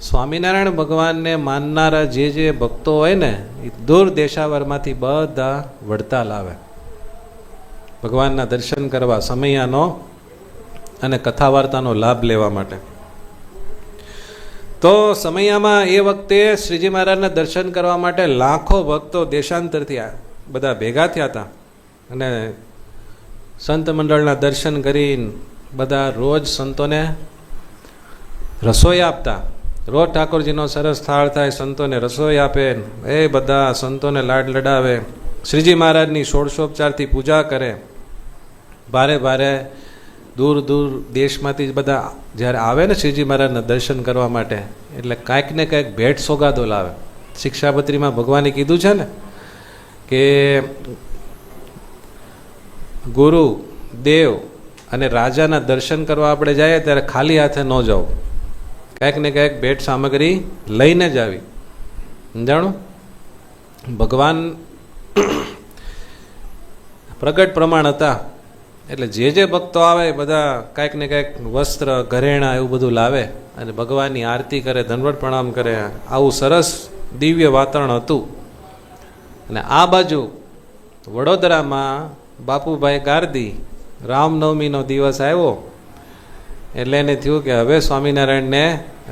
સ્વામિનારાયણ ભગવાનને માનનારા જે જે ભક્તો હોય ને એ દૂર દેશાવરમાંથી બધા વડતાલ આવે ભગવાનના દર્શન કરવા, સમયાનો અને કથા વાર્તાનો લાભ લેવા માટે. તો સમયામાં એ વખતે શ્રીજી મહારાજના દર્શન કરવા માટે લાખો ભક્તો દેશાંતરથી બધા ભેગા થયા હતા. અને સંત મંડળના દર્શન કરીને બધા રોજ સંતોને રસોઈ આપતા. રોજ ઠાકોરજીનો સરસ થાળ થાય, સંતોને રસોઈ આપે, એ બધા સંતોને લાડ લડાવે, શ્રીજી મહારાજની ષોડશોપચારથી પૂજા કરે. ભારે ભારે દૂર દૂર દેશમાંથી બધા જ્યારે આવે ને શ્રીજી મહારાજના દર્શન કરવા માટે, એટલે કાંઈક ને કાંઈક ભેટ સોગાદો લાવે. શિક્ષાપત્રીમાં ભગવાને કીધું છે ને કે ગુરુ, દેવ અને રાજાના દર્શન કરવા આપણે જઈએ ત્યારે ખાલી હાથે ન જવું, કાંઈક ને કાંઈક ભેટ સામગ્રી લઈને જ આવી. સમજાણું? ભગવાન પ્રગટ પ્રમાણ હતા, એટલે જે જે ભક્તો આવે બધા કાંઈક ને કાંઈક વસ્ત્ર, ઘરેણાં એવું બધું લાવે અને ભગવાનની આરતી કરે, દંડવત પ્રણામ કરે. આવું સરસ દિવ્ય વાતાવરણ હતું. અને આ બાજુ વડોદરામાં બાપુભાઈ ગારદી રામનવમીનો દિવસ આવ્યો એટલે એને થયું કે હવે સ્વામિનારાયણને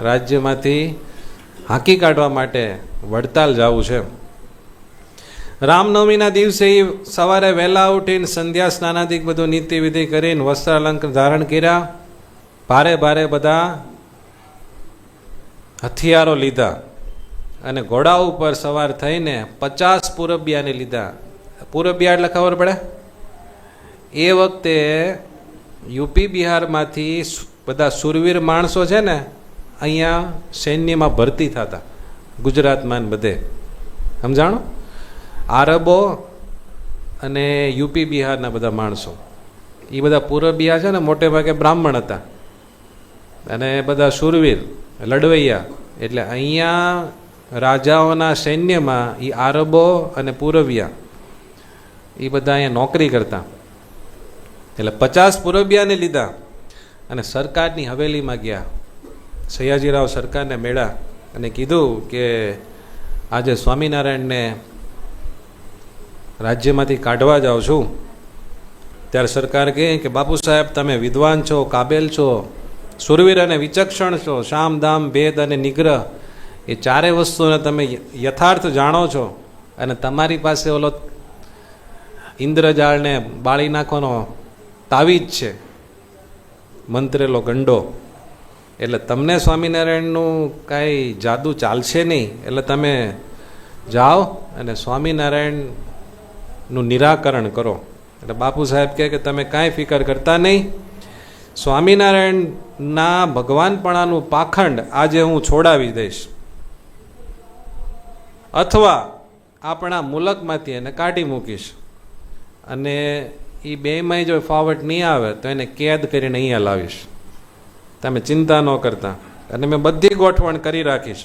રાજ્યમાંથી હાંકી કાઢવા માટે વડતાલ જવું છે. રામનવમીના દિવસે સવારે વહેલા ઉઠીને સંધ્યા સ્નાનાદિક બધું નીતિ વિધિ કરીને વસ્ત્ર અલંકાર ધારણ કર્યા. ભારે ભારે બધા હથિયારો લીધા અને ઘોડા ઉપર સવાર થઈને 50 પૂરબિયાને લીધા. પૂરબિયા એટલે ખબર પડે? એ વખતે યુપી બિહારમાંથી બધા સુરવીર માણસો છે ને અહીંયા સૈન્યમાં ભરતી થતા, ગુજરાતમાં બધે. સમજાણો? આરબો અને યુપી બિહારના બધા માણસો, એ બધા પૂરબિયા છે ને મોટે ભાગે બ્રાહ્મણ હતા અને બધા સુરવીર લડવૈયા. એટલે અહીંયા રાજાઓના સૈન્યમાં એ આરબો અને પૂરબિયા એ બધા અહીંયા નોકરી કરતા. એટલે 50 પુરબિયાને લીધા અને સરકારની હવેલીમાં ગયા. સયાજીરાવ સરકારને મળ્યા અને કીધું કે આજે સ્વામિનારાયણને રાજ્યમાંથી કાઢવા જાઉં છું. ત્યારે સરકાર કહે કે બાપુ સાહેબ, તમે વિદ્વાન છો, કાબેલ છો, સુરવીર અને વિચક્ષણ છો, શામ દામ ભેદ અને નિગ્રહ એ ચારેય વસ્તુને તમે યથાર્થ જાણો છો અને તમારી પાસે ઓલો ઇન્દ્રજાળને બાળી નાખવાનો તાવીજ છે, મંત્રેલો ગંડો. એટલે તમને સ્વામિનારાયણનું કાંઈ જાદુ ચાલશે નહીં. એટલે તમે જાઓ અને સ્વામિનારાયણનું નિરાકરણ કરો. એટલે બાપુ સાહેબ કહે કે તમે કાંઈ ફિકર કરતા નહીં, સ્વામિનારાયણના ભગવાનપણાનું પાખંડ આજે હું છોડાવી દઈશ, અથવા આપણા મુલકમાંથી એને કાઢી મૂકીશ, અને એ બેયમાંય જો ફાવટ નહીં આવે તો એને કેદ કરીને અહીંયા લાવીશ. તમે ચિંતા ન કરતા, અને મેં બધી ગોઠવણ કરી રાખીશ.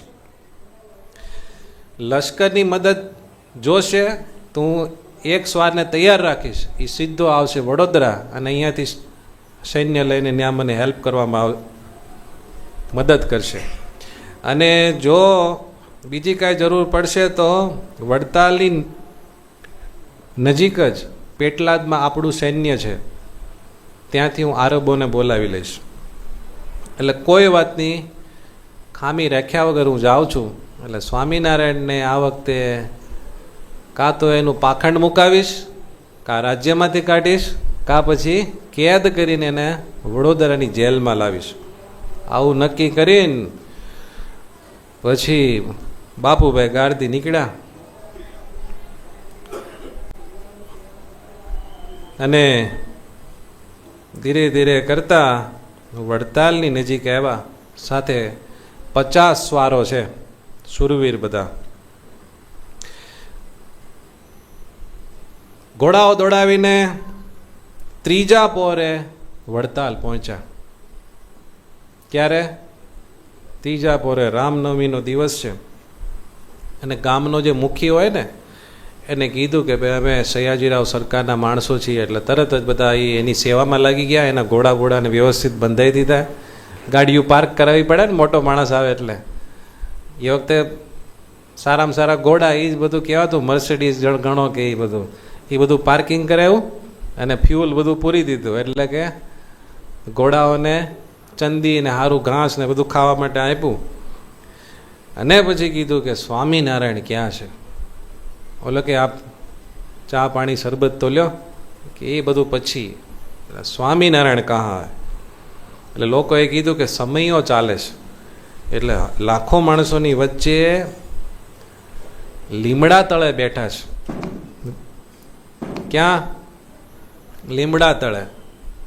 લશ્કરની મદદ જોશે તો હું એક સ્વારને તૈયાર રાખીશ, એ સીધો આવશે વડોદરા અને અહીંયાથી સૈન્ય લઈને ત્યાં મને હેલ્પ કરવામાં મદદ કરશે. અને જો બીજી કાંઈ જરૂર પડશે તો વડતાલની નજીક જ પેટલાદમાં આપણું સૈન્ય છે, ત્યાંથી હું આરબોને બોલાવી લઈશ. એટલે કોઈ વાતની ખામી રાખ્યા વગર હું જાઉં છું. એટલે સ્વામિનારાયણને આ વખતે કાં તો એનું પાખંડ મુકાવીશ, કાં રાજ્યમાંથી કાઢીશ, કાં પછી કેદ કરીને એને વડોદરાની જેલમાં લાવીશ. આવું નક્કી કરીને પછી બાપુભાઈ ગારદી નીકળ્યા અને ધીરે ધીરે કરતા વડતાલની નજીક આવ્યા. સાથે 50 સ્વારો છે, સુરવીર બધા. ઘોડાઓ દોડાવીને ત્રીજા પોરે વડતાલ પહોંચ્યા. ક્યારે? ત્રીજા પોરે રામનવમીનો દિવસ છે. અને ગામનો જે મુખી હોય ને એને કીધું કે ભાઈ અમે સયાજીરાવ સરકારના માણસો છીએ. એટલે તરત જ બધા એની સેવામાં લાગી ગયા. એના ઘોડાને વ્યવસ્થિત બંધાઈ દીધા. ગાડીઓ પાર્ક કરાવવી પડે ને, મોટો માણસ આવે એટલે. એ વખતે સારામાં સારા ઘોડા એ જ બધું કહેવાતું, મર્સિડીઝ ગણો કે એ બધું પાર્કિંગ કરાવ્યું અને ફ્યુલ બધું પૂરી દીધું. એટલે કે ઘોડાઓને ચંદી ને સારું ઘાસ ને બધું ખાવા માટે આપ્યું. અને પછી કીધું કે સ્વામિનારાયણ ક્યાં છે? ઓલો કે આપ ચા પાણી શરબત તો લ્યો, કે એ બધું પછી. સ્વામિનારાયણ કહા? એટલે લોકોએ કીધું કે સમયો ચાલે છે. એટલે લાખો માણસોની વચ્ચે લીમડા તળે બેઠા છે. ક્યાં? લીમડા તળે.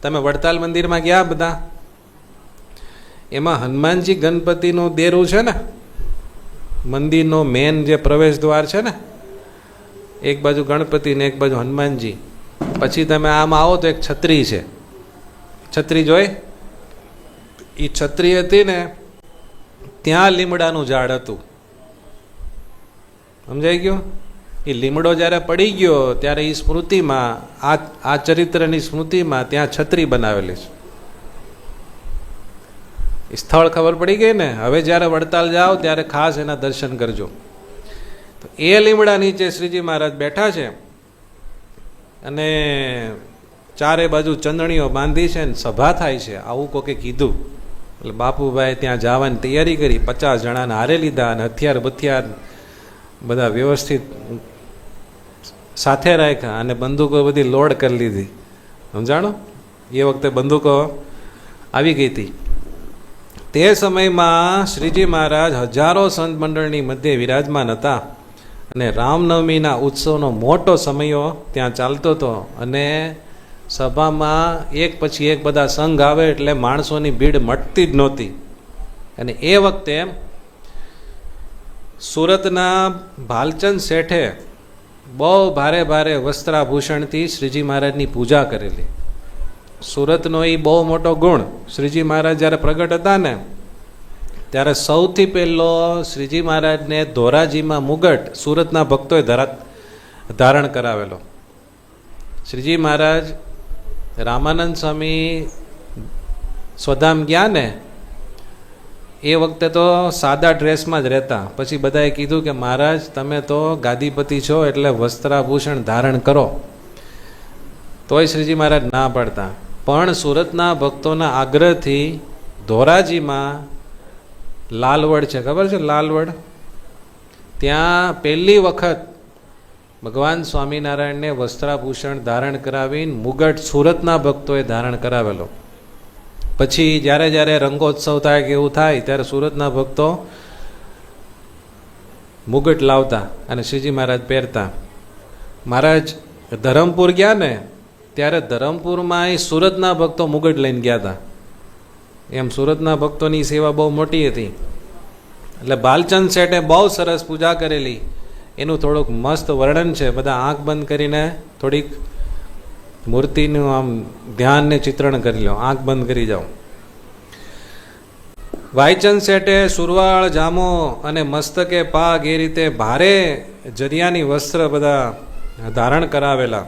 તમે વડતાલ મંદિરમાં ગયા બધા? એમાં હનુમાનજી ગણપતિનું દેરું છે ને, મંદિરનો મેન જે પ્રવેશ દ્વાર છે ને, એક બાજુ ગણપતિ ને એક બાજુ હનુમાનજી. પછી તમે આમ આવો તો એક છત્રી છે. છત્રી જોઈ? એ છત્રી હતી ને ત્યાં લીમડાનું ઝાડ હતું. સમજાઈ ગયું? એ લીમડો જ્યારે પડી ગયો ત્યારે એ સ્મૃતિમાં, આ ચરિત્રની સ્મૃતિમાં ત્યાં છત્રી બનાવેલી છે. સ્થળ ખબર પડી ગઈ ને? હવે જ્યારે વડતાલ જાઓ ત્યારે ખાસ એના દર્શન કરજો. તો એ લીમડા નીચે શ્રીજી મહારાજ બેઠા છે અને ચારે બાજુ ચંદણીઓ બાંધી છે ને સભા થાય છે, આવું કોકે કીધું. એટલે બાપુભાઈ ત્યાં જવાની તૈયારી કરી. 50 જણાને હારે લીધા અને હથિયાર બથિયાર બધા વ્યવસ્થિત સાથે રાખ્યા અને બંદૂકો બધી લોડ કરી લીધી. સમજાણો? એ વખતે બંદૂકો આવી ગઈ હતી. તે સમયમાં શ્રીજી મહારાજ હજારો સંત મંડળની મધ્યે વિરાજમાન હતા અને રામનવમીના ઉત્સવનો મોટો સમયો ત્યાં ચાલતો હતો. અને સભામાં એક પછી એક બધા સંઘ આવે એટલે માણસોની ભીડ મટતી જ નહોતી. અને એ વખતે સુરતના ભાલચંદ શેઠે બહુ ભારે ભારે વસ્ત્રાભૂષણથી શ્રીજી મહારાજની પૂજા કરેલી. સુરતનો એ બહુ મોટો ગુણ. શ્રીજી મહારાજ જ્યારે પ્રગટ હતા ને ત્યારે સૌથી પહેલો શ્રીજી મહારાજને ધોરાજીમાં મુગટ સુરતના ભક્તોએ ધારણ કરાવેલો. શ્રીજી મહારાજ રામાનંદ સ્વામી સ્વધામ ગયા ને એ વખતે તો સાદા ડ્રેસમાં જ રહેતા. પછી બધાએ કીધું કે મહારાજ તમે તો ગાદીપતિ છો એટલે વસ્ત્રાભૂષણ ધારણ કરો. તોય શ્રીજી મહારાજ ના પાડતા. પણ સુરતના ભક્તોના આગ્રહથી ધોરાજીમાં લાલવડ છે, ખબર છે લાલવડ? ત્યાં પહેલી વખત ભગવાન સ્વામિનારાયણને વસ્ત્રાભૂષણ ધારણ કરાવીને મુગટ સુરતના ભક્તોએ ધારણ કરાવેલો. પછી જ્યારે જ્યારે રંગોત્સવ થાય કે એવું થાય ત્યારે સુરતના ભક્તો મુગટ લાવતા અને શ્રીજી મહારાજ પહેરતા. મહારાજ ધરમપુર ગયા ને ત્યારે ધરમપુરમાં સુરતના ભક્તો મુગટ લઈને ગયા હતા. એમ સુરતના ભક્તોની સેવા બહુ મોટી હતી. એટલે બાલચંદ શેઠે બહુ સરસ પૂજા કરેલી. એનું થોડુંક મસ્ત વર્ણન છે. બધા આંખ બંધ કરીને થોડીક મૂર્તિનું આમ ધ્યાનને ચિત્રણ કરી લો. આંખ બંધ કરી જાઓ. વાયચંદ શેઠે સુરવાળ જામો અને મસ્તકે પાગ એ રીતે ભારે જરિયાની વસ્ત્ર બધા ધારણ કરાવેલા.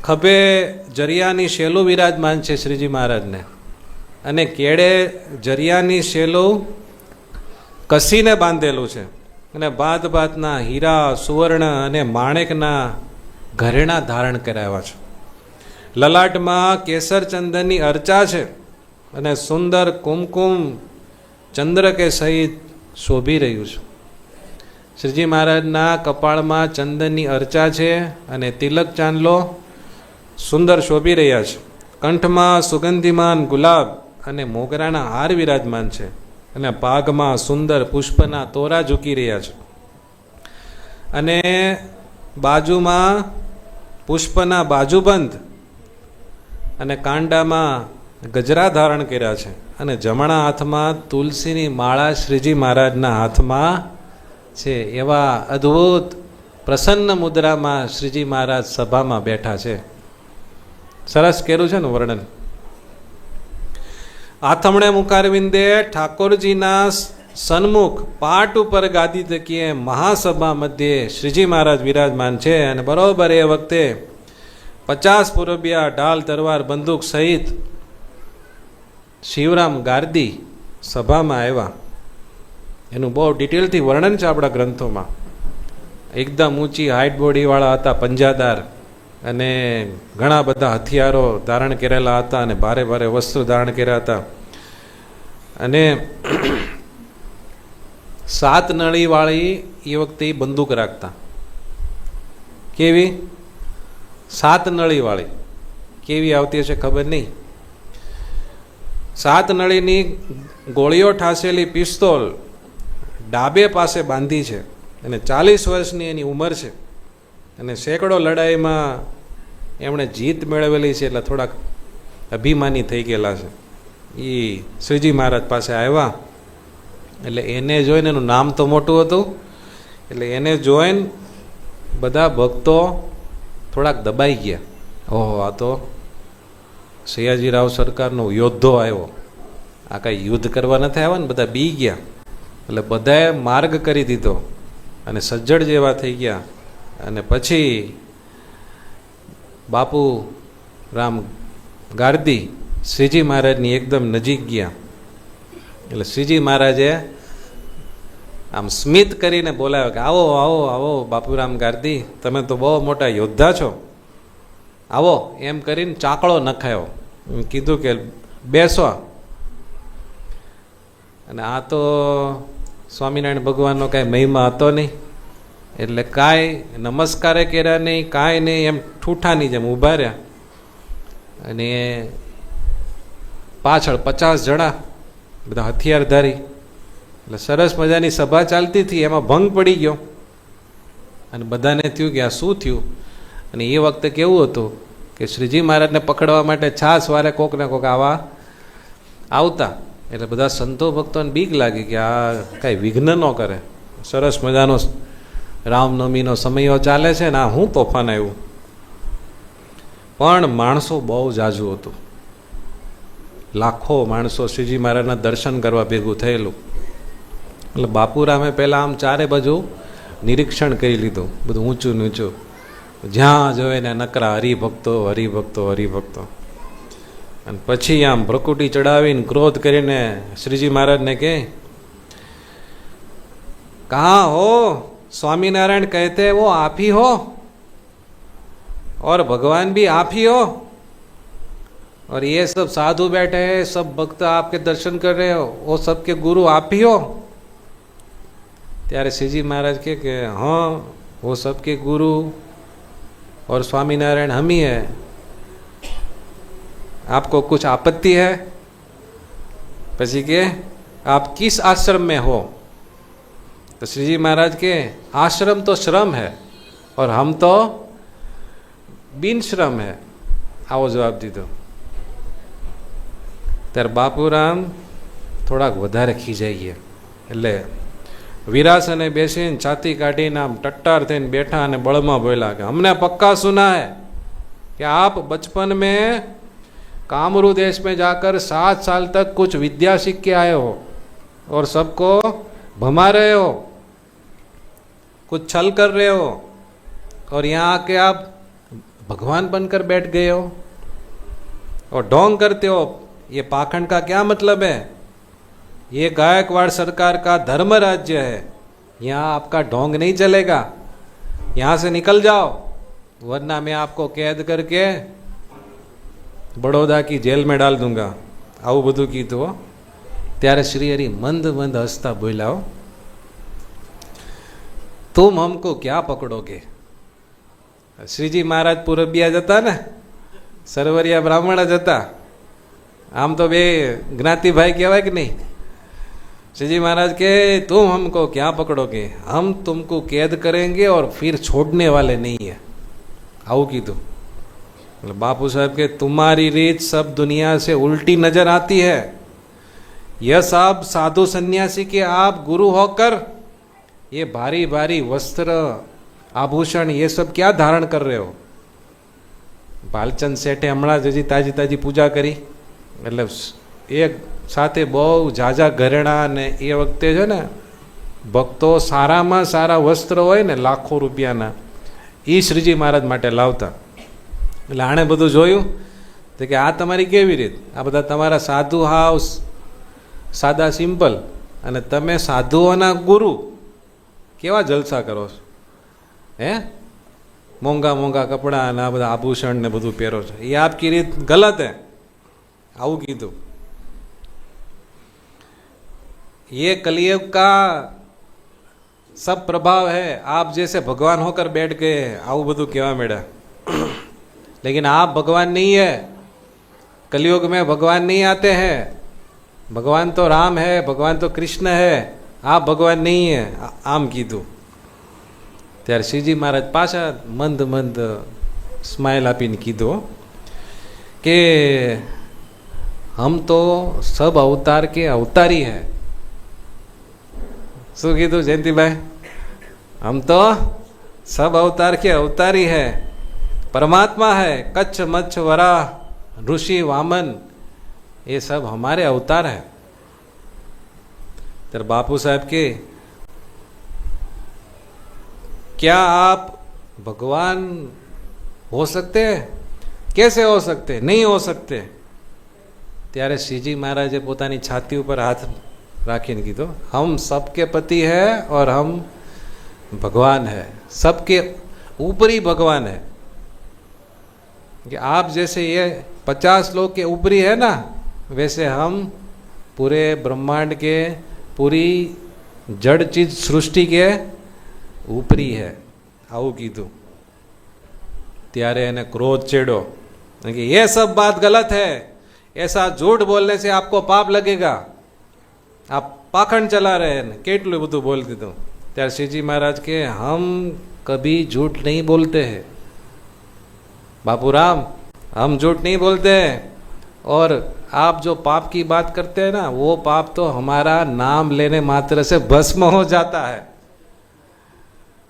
ખભે જરિયાની શેલું વિરાજમાન છે શ્રીજી મહારાજને, અને કેળે જરિયાની શેલું કસીને બાંધેલું છે, અને ભાત ભાતના હીરા સુવર્ણ અને માણેકના ઘરેણા ધારણ કરાવ્યા છે. લલાટમાં કેસર ચંદનની અર્ચા છે અને સુંદર કુમકુમ ચંદ્ર કે સહિત શોભી રહ્યું છે. શ્રીજી મહારાજના કપાળમાં ચંદનની અર્ચા છે અને તિલક ચાંદલો સુંદર શોભી રહ્યા છે. કંઠમાં સુગંધીમાન ગુલાબ અને મોગરાના હાર વિરાજમાન છે, અને પાઘમાં સુંદર પુષ્પના તોરા ઝૂકી રહ્યા છે, અને બાજુમાં પુષ્પના બાજુબંધ અને કાંડામાં ગજરા ધારણ કર્યા છે, અને જમણા હાથમાં તુલસીની માળા શ્રીજી મહારાજના હાથમાં છે. એવા અદ્ભુત પ્રસન્ન મુદ્રામાં શ્રીજી મહારાજ સભામાં બેઠા છે. સરસ કર્યું છે ને વર્ણન. આથમણે મુખારવિંદે ઠાકોરજીના સન્મુખ પાટ ઉપર ગાદી તકીએ મહાસભા મધ્યે શ્રીજી મહારાજ વિરાજમાન છે. અને બરોબર એ વખતે 50 પુરબિયા ઢાલ તરવાર બંદૂક સહિત શિવરામ ગાર્દી સભામાં આવ્યા. એનું બહુ ડિટેલથી વર્ણન છે આપણા ગ્રંથોમાં. એકદમ ઊંચી હાઇટ બોડીવાળા હતા, પંજાદાર, અને ઘણા બધા હથિયારો ધારણ કરેલા હતા, અને ભારે ભારે વસ્ત્રો ધારણ કર્યા હતા. અને 7 નળીવાળી એ વખતે બંદૂક રાખતા. કેવી? 7 નળીવાળી. કેવી આવતી હશે ખબર નહીં. 7 નળીની ગોળીઓ ઠાસેલી પિસ્તોલ ડાબે પાસે બાંધી છે, અને 40 વર્ષની એની ઉંમર છે, અને સેંકડો લડાઈમાં એમણે જીત મેળવેલી છે, એટલે થોડાક અભિમાની થઈ ગયેલા છે. એ શ્રીજી મહારાજ પાસે આવ્યા. એટલે એને જોઈને, એનું નામ તો મોટું હતું, એટલે એને જોઈને બધા ભક્તો થોડાક દબાઈ ગયા. ઓહો, આ તો સયાજીરાવ સરકારનો યોદ્ધો આવ્યો, આ કાંઈ યુદ્ધ કરવા નથી આવ્યા ને. બધા બી ગયા. એટલે બધાએ માર્ગ કરી દીધો અને સજ્જડ જેવા થઈ ગયા. અને પછી બાપુ રામ ગાર્દી શ્રીજી મહારાજની એકદમ નજીક ગયા. એટલે શ્રીજી મહારાજે આમ સ્મિત કરીને બોલાવ્યો કે આવો આવો આવો બાપુરામ ગાર્દી, તમે તો બહુ મોટા યોદ્ધા છો, આવો. એમ કરીને ચાકળો નખાયો. કીધું કે બેસો. અને આ તો સ્વામિનારાયણ ભગવાનનો કાંઈ મહિમા હતો નહીં, એટલે કાંઈ નમસ્કારે કર્યા નહીં, કાંઈ નહીં, એમ ઠૂઠાની જેમ ઊભા રહ્યા. અને પાછળ 50 જણા બધા હથિયારધારી. એટલે સરસ મજાની સભા ચાલતી હતી, એમાં ભંગ પડી ગયો. અને બધાને થયું કે આ શું થયું. અને એ વખતે કેવું હતું કે શ્રીજી મહારાજને પકડવા માટે છાસ વારે કોક ને કોક આવા આવતા. એટલે બધા સંતો ભક્તોને બીક લાગી કે આ કાંઈ વિઘ્ન ન કરે. સરસ મજાનો રામનવમીનો સમયો ચાલે છે ને, આ હું તોફાન આવ્યું. પણ માણસો બહુ જાજુ હતું. લાખો માણસો શ્રીજી મહારાજના દર્શન કરવા ભેગું થયેલું. એટલે બાપુરામે પહેલાં આમ ચારે બાજુ નિરીક્ષણ કરી લીધું, બધું ઊંચું નીચું. જ્યાં જોવે ને નકરા હરિભક્તો હરિભક્તો હરિભક્તો. અને પછી આમ ભ્રકુટી ચડાવીને ક્રોધ કરીને શ્રીજી મહારાજને કહે, कहाँ हो? स्वामीनारायण कहते हैं वो आप ही हो और भगवान भी आप ही हो और ये सब साधु बैठे हैं, सब भक्त आपके दर्शन कर रहे हो, वो सबके गुरु आप ही हो. ત્યારે શ્રીજી महाराज के कि हाँ वो सबके गुरु और स्वामीनारायण हम ही है. आपको कुछ आपत्ति है? પછી કે आप किस आश्रम में हो? तो श्री जी महाराज के आश्रम तो श्रम है और हम तो बिन श्रम है. આવો જવાબ દીધો. ત્યારે બાપુરામ થોડાક વધારે ખીજાઈ ગયા. એટલે વીરાસને બેસીને છાતી કાઢીને આમ ટટ્ટાર થઈને બેઠા અને બળમાં બોલ્યા કે हमने पक्का सुना है कि आप बचपन में कामरू देश में जाकर 7 साल तक कुछ विद्या सीख के आए हो और सबको भमा रहे हो, कुछ छल कर रहे हो और यहाँ आके आप भगवान बनकर बैठ गए हो और ढोंग करते हो. ये पाखंड का क्या मतलब है? ये गायकवाड़ सरकार का धर्म राज्य है, यहाँ आपका ढोंग नहीं चलेगा, यहाँ से निकल जाओ वरना मैं आपको कैद करके बड़ौदा की जेल में डाल दूंगा. આવું બધું કીધું. ત્યારે શ્રી હરિ મંદ મંદ હસતા બોલ્યા, तुम हमको क्या पकड़ोगे? શ્રીજી મહારાજ પુરબિયા જ હતા ને, સરવરિયા બ્રાહ્મણ જ હતા. આમ તો બે જ્ઞાતિભાઈ કહેવાય કે નહીં. શ્રીજી महाराज के तुम हमको क्या पकड़ोगे, हम तुमको कैद करेंगे और फिर छोड़ने वाले नहीं है. આવું કીધું. बापू साहब के तुम्हारी रीत सब दुनिया से उल्टी नजर आती है. यह सब साधु सन्यासी के आप गुरु होकर ये भारी भारी वस्त्र आभूषण ये सब क्या धारण कर रहे हो? ભાલચંદ શેઠે હમણાં જ હજી તાજી તાજી પૂજા કરી. એટલે એક સાથે બહુ ઝાઝા ઘરેણા ને એ વખતે છે ને ભક્તો સારામાં સારા વસ્ત્ર હોય ને લાખો રૂપિયાના એ શ્રીજી મહારાજ માટે લાવતા. એટલે આણે બધું જોયું તો કે આ તમારી કેવી રીત? આ બધા તમારા સાધુ હાઉસ સાદા સિમ્પલ અને તમે સાધુઓના ગુરુ કેવા જલસા કરો છો હે? મોંઘા મોંઘા કપડાં અને આ બધા આભૂષણ ને બધું પહેરો છો, એ આપકી રીત ગલત હે. આવું કીધું. ये कलयुग का सब प्रभाव है, आप जैसे भगवान होकर बैठ गए हैं. આવું બધું કહેવા માંડ્યા. लेकिन आप भगवान नहीं है, कलयुग में भगवान नहीं आते हैं. भगवान तो राम है, भगवान तो कृष्ण है, आप भगवान नहीं है. આમ કીધું. ત્યારે શ્રીજી મહારાજ પાછા મંદ મંદ સ્માઇલ આપીને કીધું કે हम तो सब अवतार के अवतारी है. શું કીધું જયંતિભાઈ? हम तो सब अवतार के अवतारी है, परमात्मा है, कच्छ मच्छ वरा ऋषि वामन ये सब हमारे अवतार है. तर बापू साहब के क्या आप भगवान हो सकते हैं? कैसे हो सकते? नहीं हो सकते. ત્યારે શ્રીજી મહારાજે પોતાની છાતી ઉપર હાથ રાખીને કીધું, हम सबके पति है और हम भगवान है, सबके ऊपरी भगवान है. कि आप जैसे ये 50 लोग के ऊपरी है ना, वैसे हम पूरे ब्रह्मांड के पूरी जड़ चीज सृष्टि के ऊपरी है. આવું કીધું. ત્યારે એને ક્રોધ ચડ્યો कि ये सब बात गलत है, ऐसा झूठ बोलने से आपको पाप लगेगा, आप पाखंड चला रहे हैं. કેટલું બધું બોલી દીધું. ત્યારે શ્રીજી મહારાજ કે हम कभी झूठ नहीं बोलते हैं बापूराम, हम झूठ नहीं बोलते हैं. और आप जो पाप की बात करते हैं ना, वो पाप तो हमारा नाम लेने मात्र से भस्म हो जाता है.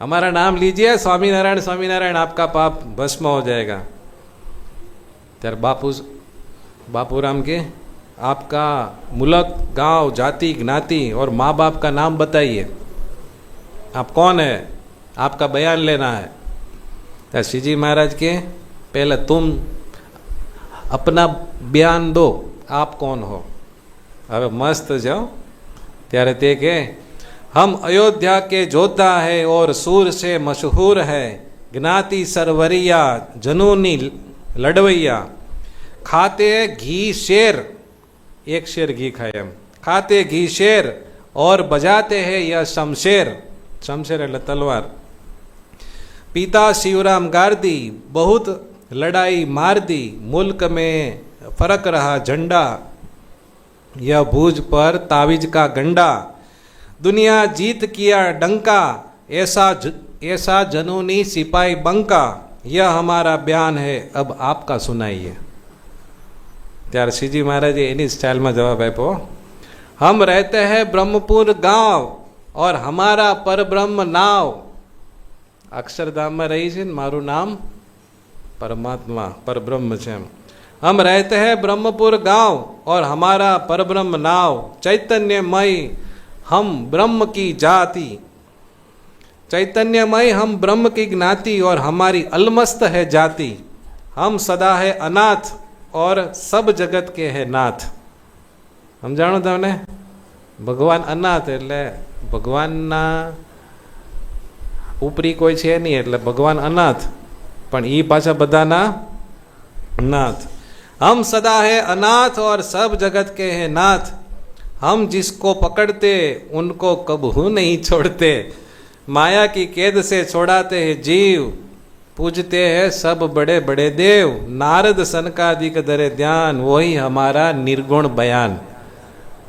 हमारा नाम लीजिए स्वामीनारायण स्वामीनारायण, आपका पाप भस्म हो जाएगा. ત્યારે बापूराम के आपका मुल्क, गांव, जाति, ज्ञाति और माँ बाप का नाम बताइए. आप कौन है? आपका बयान लेना है. तो श्री जी महाराज के पहले तुम अपना बयान दो, आप कौन हो। હવે મસ્ત જાઓ ત્યારે તે કે हम अयोध्या के जोधा है और सूर से मशहूर है, ज्ञाति सरवरिया जनूनी लड़वैया, खाते घी शेर, एक शेर घी खाए हम, खाते घी शेर और बजाते हैं यह शमशेर, शमशेर એટલે તલવાર। पिता शिवराम गारदी बहुत लड़ाई मार दी, मुल्क में फरक रहा झंडा, यह भूज पर तावीज का गंडा, दुनिया जीत किया डंका, ऐसा जनूनी सिपाही बंका, यह हमारा बयान है अब आपका सुनाइए। त्यार श्रीजी महाराज एनी स्टाइल में जवाब आप्यो, हम रहते हैं ब्रह्मपुर गांव और हमारा परब्रह्म नाव। अक्षरधाम में रही है, मारू नाम परमात्मा परब्रह्म है। हम रहते हैं ब्रह्मपुर गांव और हमारा परब्रह्म नाव, चैतन्यमय हम ब्रह्म की जाति, चैतन्यमय हम ब्रह्म की ज्ञाति और हमारी अलमस्त है जाति, हम सदा है अनाथ और सब जगत के है नाथ। समझाणो तमने? भगवान अनाथ એટલે ભગવાનના ઉપરી કોઈ છે નહીં, એટલે ભગવાન અનાથ, પણ એ પાછા બધાના नाथ। हम सदा है अनाथ और सब जगत के हैं नाथ, हम जिसको पकड़ते उनको कबहू नहीं छोड़ते, माया की कैद से छोड़ाते हैं जीव, पूजते हैं सब बड़े बड़े देव, नारद सनकादिक धरे ध्यान, वही हमारा निर्गुण बयान।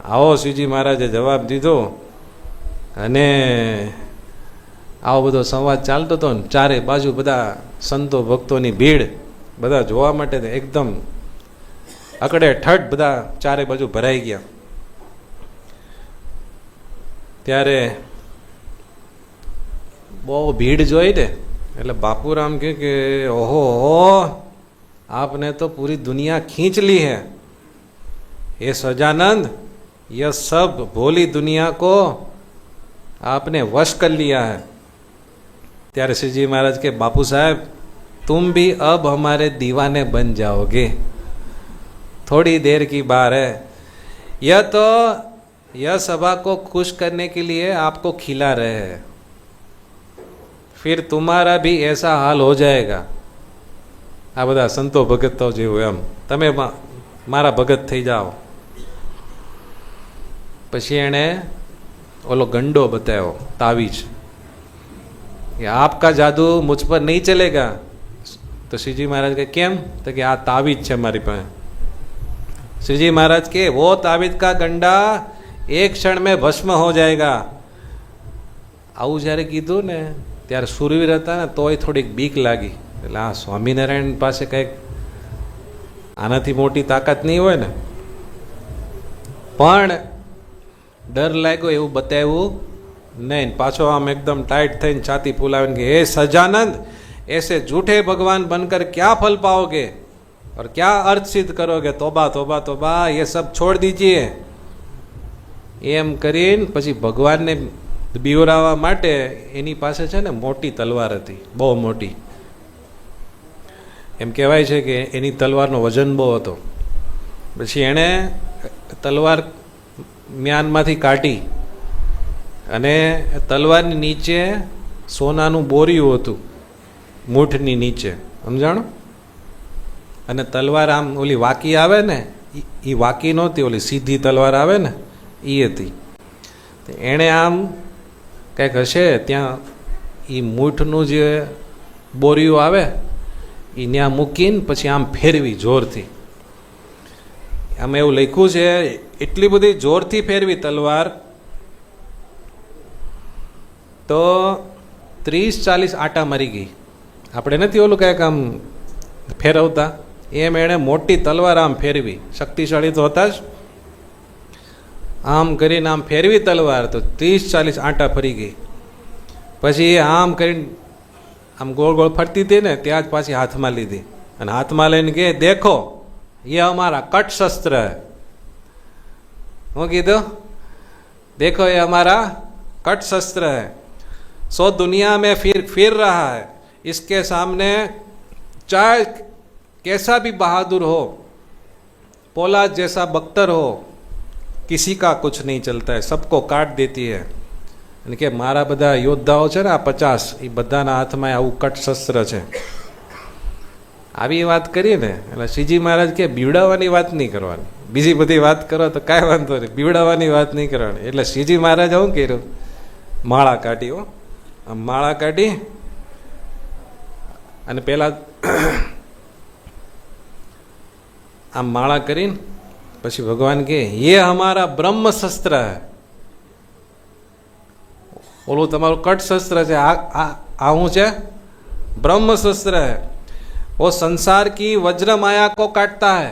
आओ श्रीजी महाराजे जवाब दीधो अने આવો બધો સંવાદ ચાલતો હતો ને ચારે બાજુ બધા સંતો ભક્તોની ભીડ, બધા જોવા માટે એકદમ અકડે ઠઠ બધા ચારે બાજુ ભરાઈ ગયા। ત્યારે બહુ ભીડ જોઈ ને એટલે બાપુરામ કે ઓહો आपने तो पूरी दुनिया खींच ली है, ये सजानंद, यह सब भोली दुनिया को आपने वश कर लिया है। त्यारे श्री जी महाराज के बापू साहब तुम भी अब हमारे दीवाने बन जाओगे, थोड़ी देर की बात है। यह सभा को खुश करने के लिए आपको खिला रहे हैं, फिर तुम्हारा भी ऐसा हाल हो जाएगा। आ बधा संतो भगत तो जेवुं एम तमे मारा भगत थई जाओ। पछी एणे ओलो गंडो बतायो तावीज, कि आपका जादू मुझ पर नहीं चलेगा। तो श्रीजी महाराज के केम? तो कि आ तावीज है मारी पास। श्रीजी महाराज के वो तावीज का गंडा एक क्षण में भस्म हो जाएगा। आવું જ્યારે કીધું ને ત્યારે સુરવીર હતા ને તોય થોડીક બીક લાગી, એટલે આ સ્વામિનારાયણ પાસે કંઈક આનાથી મોટી તાકાત નહીં હોય ને, પણ ડર લાગ્યો એવું બતાવ્યું नहीं। पाछो आम एकदम टाइट थे छाती फूलावे के हे सजानंद, ऐसे झूठे भगवान बनकर क्या फल पाओगे और क्या अर्थ सिद्ध करोगे, तोबा तोबा तोबा, ये सब छोड़ दीजिए। एम करीन पछी भगवान ने बीवरावा माटे एनी पासे छे ने मोटी तलवार हती, बहु मोटी। एम कहेवाय छे के एनी तलवारनो वजन बहु हतो। पछी एणे तलवार म्यानमांथी काढी અને તલવારની નીચે સોનાનું બોરિયું હતું, મૂઠની નીચે, સમજાણો? અને તલવાર આમ ઓલી વાકી આવે ને એ વાકી નહોતી, ઓલી સીધી તલવાર આવે ને એ હતી। એણે આમ કંઈક હશે ત્યાં એ મૂઠનું જે બોરિયું આવે એ ત્યાં મૂકીને પછી આમ ફેરવી જોરથી। આમ એવું લખ્યું છે, એટલી બધી જોરથી ફેરવી તલવાર तो 30-40 आटा मरी गई। આપણે નથી ઓલું કંઈક આમ ફેરવતા એમ એણે મોટી તલવાર આમ ફેરવી, શક્તિશાળી તો હતા જ, આમ કરીને આમ ફેરવી તલવાર તો 30-40 આટા ફરી ગઈ। પછી આમ કરીને આમ ગોળ ગોળ ફરતી હતી ને ત્યાં જ પાછી હાથમાં લીધી અને હાથમાં લઈને કે દેખો ये हमारा कट शस्त्र है। હું કીધું? देखो ये हमारा कट शस्त्र है, सो दुनिया में फिर रहा है, इसके सामने चाहे कैसा भी बहादुर हो, पोलाद जैसा बख्तर हो, किसी का कुछ नहीं चलता है, सबको काट देती है. અને કે મારા બધા યોદ્ધાઓ છે ને આ 50 એ બધાના હાથમાં આવું કટ શસ્ત્ર છે. આવી વાત કરીએ ને એટલે શ્રીજી મહારાજ કે બીવડાવવાની વાત નહીં કરવાની, બીજી બધી વાત કરો તો કાંઈ વાંધો નહીં, બીવડાવવાની વાત નહીં કરવાની. એટલે શ્રીજી મહારાજ શું કર્યું, માળા કાઢી. આમ માળા કાઢી અને પેલા આમ માળા કરીને પછી ભગવાન કે ये हमारा ब्रह्म शस्त्र है. ઓલું તમારું કટ શસ્ત્ર છે, આ શું છે, ब्रह्म शस्त्र है. वो संसार की वज्र माया को काटता है.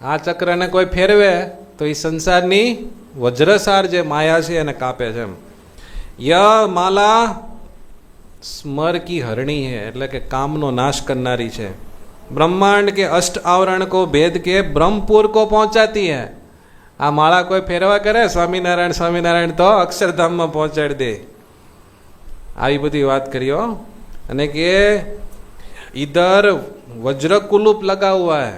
આ ચક્રને કોઈ ફેરવે તો એ સંસારની વજ્રસાર જે માયા છે એને કાપે છે. ય માલા સ્મર કી હરણી है, એટલે કે કામનો નાશ કરનારી છે. ब्रह्मांड के अष्ट आवरण को भेद के ब्रह्मपुर को पहुंचाती है. આ માળા કોઈ ફેરવા કરે સ્વામિનારાયણ સ્વામિનારાયણ તો અક્ષરધામમાં પહોંચાડી દે. આવી બધી વાત કરીઓ. અને કે इधर वज्र कुलूप लगा हुआ है.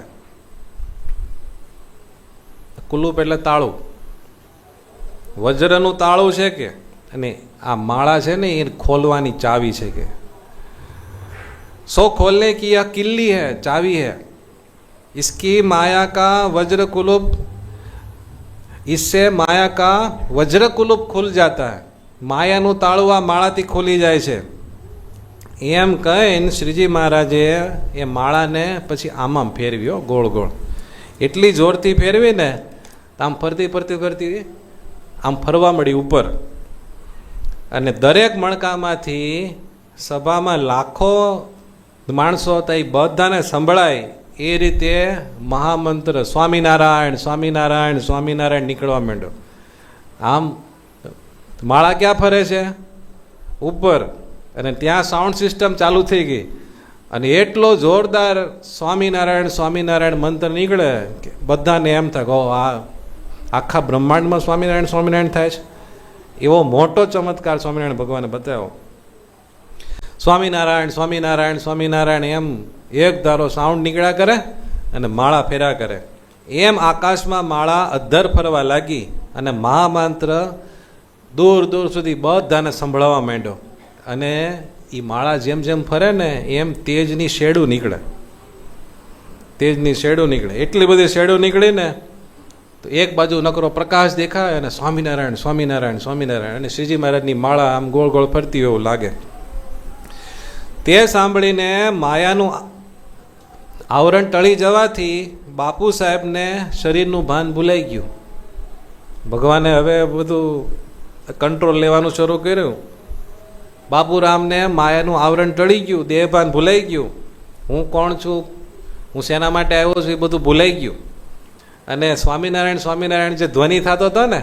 કુલુપ એટલે તાળું, વજ્રનું તાળું છે કે, અને આ માળા છે ને એ ખોલવાની ચાવી છે કે. सो खोलने की यह किल्ली है, चावी है. इसकी माया का वज्र कुलूप, इससे माया का वज्र कुलूप खुल जाता है. માયાનું તાળું આ માળાથી ખોલી જાય છે. એમ કહીને શ્રીજી મહારાજે એ માળાને પછી આમાં ફેરવ્યો ગોળ ગોળ. એટલી જોરથી ફેરવીને આમ ફરતી ફરતી ફરતી આમ ફરવા મળી ઉપર. અને દરેક મણકામાંથી સભામાં લાખો માણસો હતા, એ બધાને સંભળાય એ રીતે મહામંત્ર સ્વામિનારાયણ સ્વામિનારાયણ સ્વામિનારાયણ નીકળવા માંડ્યો. આમ માળા ક્યાં ફરે છે, ઉપર. અને ત્યાં સાઉન્ડ સિસ્ટમ ચાલુ થઈ ગઈ. અને એટલો જોરદાર સ્વામિનારાયણ સ્વામિનારાયણ મંત્ર નીકળે કે બધાને એમ થાય કે આ આખા બ્રહ્માંડમાં સ્વામિનારાયણ સ્વામિનારાયણ થાય છે. એવો મોટો ચમત્કાર સ્વામિનારાયણ ભગવાને બતાવ્યો. સ્વામિનારાયણ સ્વામિનારાયણ સ્વામિનારાયણ એમ એક ધારો સાઉન્ડ નીકળ્યા કરે અને માળા ફેર્યા કરે. એમ આકાશમાં માળા અધ્ધર ફરવા લાગી અને મહામંત્ર દૂર દૂર સુધી બધાને સંભળાવવા માંડ્યો. અને એ માળા જેમ જેમ ફરે ને એમ તેજની શેડું નીકળે, તેજની શેડું નીકળે. એટલી બધી શેડું નીકળી ને તો એક બાજુ નકરો પ્રકાશ દેખાય અને સ્વામિનારાયણ સ્વામિનારાયણ સ્વામિનારાયણ, અને શ્રીજી મહારાજની માળા આમ ગોળ ગોળ ફરતી એવું લાગે. તે સાંભળીને માયાનું આવરણ ટળી જવાથી બાપુ સાહેબને શરીરનું ભાન ભૂલાઈ ગયું. ભગવાને હવે બધું કંટ્રોલ લેવાનું શરૂ કર્યું. બાપુરામને માયાનું આવરણ ટળી ગયું, દેહભાન ભૂલાઈ ગયું. હું કોણ છું, હું શેના માટે આવ્યો છું, એ બધું ભૂલાઈ ગયું. અને સ્વામિનારાયણ સ્વામિનારાયણ જે ધ્વનિ થતો હતો ને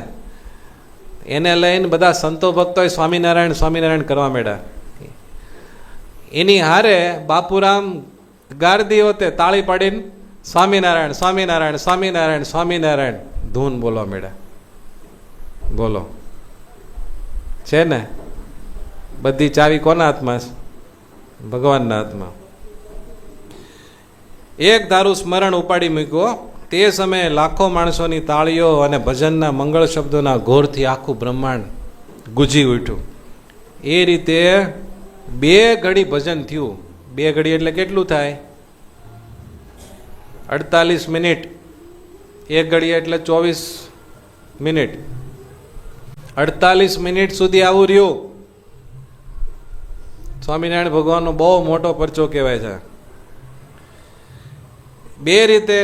એને લઈને બધા સંતો ભક્તોએ સ્વામિનારાયણ સ્વામિનારાયણ કરવા માંડ્યા. એની હારે બાપુરામ ગારદી હોતે તાળી પાડીને સ્વામિનારાયણ સ્વામિનારાયણ સ્વામિનારાયણ સ્વામિનારાયણ ધૂન બોલવા માંડ્યા. બોલો, છે ને બધી ચાવી કોના હાથમાં છે? ભગવાનના હાથમાં. એક ધારું સ્મરણ ઉપાડી મૂક્યો. તે સમયે લાખો માણસોની તાળીઓ અને ભજનના મંગળ શબ્દોના ઘોરથી આખું બ્રહ્માંડ ગુંજી ઉઠ્યું. એ રીતે 2 ઘડી ભજન થયું. 2 ઘડી એટલે કેટલું થાય? 48 મિનિટ. 1 ઘડી એટલે 24 મિનિટ. 48 મિનિટ સુધી આવું રહ્યું. સ્વામિનારાયણ ભગવાનનો બહુ મોટો પરચો કહેવાય છે. 2 રીતે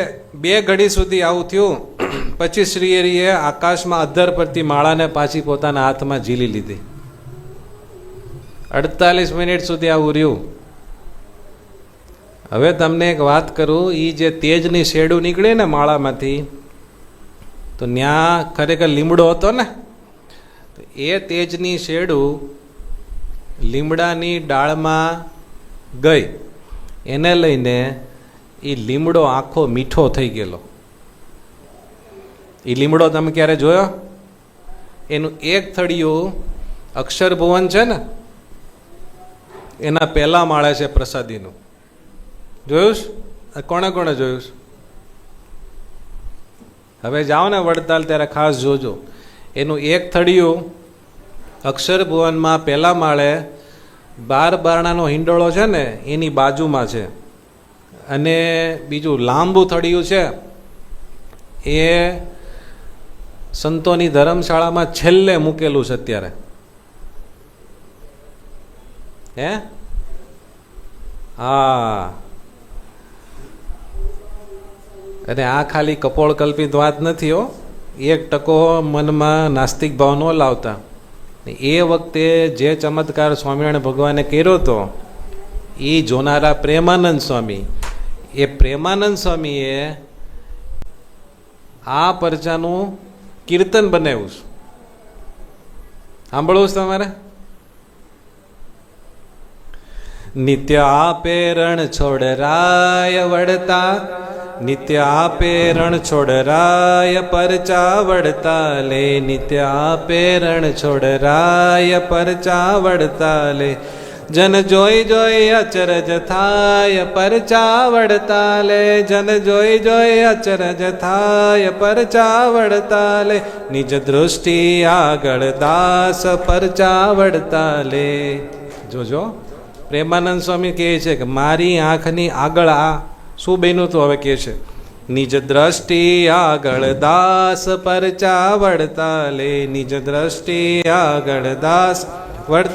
2 ઘડી સુધી આવું થયું. પછી શ્રીહરિએ આકાશમાં અધ્ધર પરથી માળાને પાછી પોતાના હાથમાં ઝીલી લીધી. 48 મિનિટ સુધી આવું રહ્યું. હવે તમને એક વાત કરું, એ જે તેજની શેડું નીકળે ને માળામાંથી, તો ત્યાં ખરેખર લીમડો હતો ને, તો એ તેજની શેડું લીમડાની ડાળમાં ગઈ. એને લઈને એ લીમડો આખો મીઠો થઈ ગયેલો. એ લીમડો તમે ક્યારે જોયો? એનું એક થળિયું અક્ષરભુવન છે ને, એના પહેલા માળે છે પ્રસાદીનું. જોયું છે? કોણે કોણે જોયું છે? હવે જાઓ ને વડતાલ ત્યારે ખાસ જોજો. એનું એક થડિયું અક્ષરભુવનમાં પહેલા માળે 12 બારણાનો હિંડોળો છે ને એની બાજુમાં છે, અને બીજું લાંબુ થડિયું છે એ સંતોની ધર્મશાળામાં છેલ્લે મૂકેલું છે અત્યારે. હે હા, અને આ ખાલી કપોળ કલ્પિત વાત નથી હો. 1% મનમાં નાસ્તિક ભાવ ન લાવતા. એ વખતે જે ચમત્કાર સ્વામિનારાયણ ભગવાને કર્યો હતો એ જોનારા પ્રેમાનંદ સ્વામી, એ પ્રેમાનંદ સ્વામીએ આ પરચાનું કીર્તન બનાવ્યું છે. સાંભળવું છે તમારે? નિત્ય આપે રણ છોડરાય વડતા, નિત્ય આપે રણ છોડરાય પરચા વડતા લે, નિત્ય આપે રણ છોડરાય પરચા વડતા લે, જન જોઈ જોઈ અચરજ થાય પરચા વડતા લે, જન જોઈ જોઈ અચરજ થાય પરચા વડતા લે, નિજ દૃષ્ટિ આગળ દાસ પરચા વડતા લે. જોજો પ્રેમાનંદ સ્વામી કહે છે કે મારી આંખની આગળ આ શું બન્યું હતું? હવે કહે છે નિજ દ્રષ્ટિ આગળ દાસ પરચા વડતા લે, નિજ દ્રષ્ટિ આગળ દાસ વડ.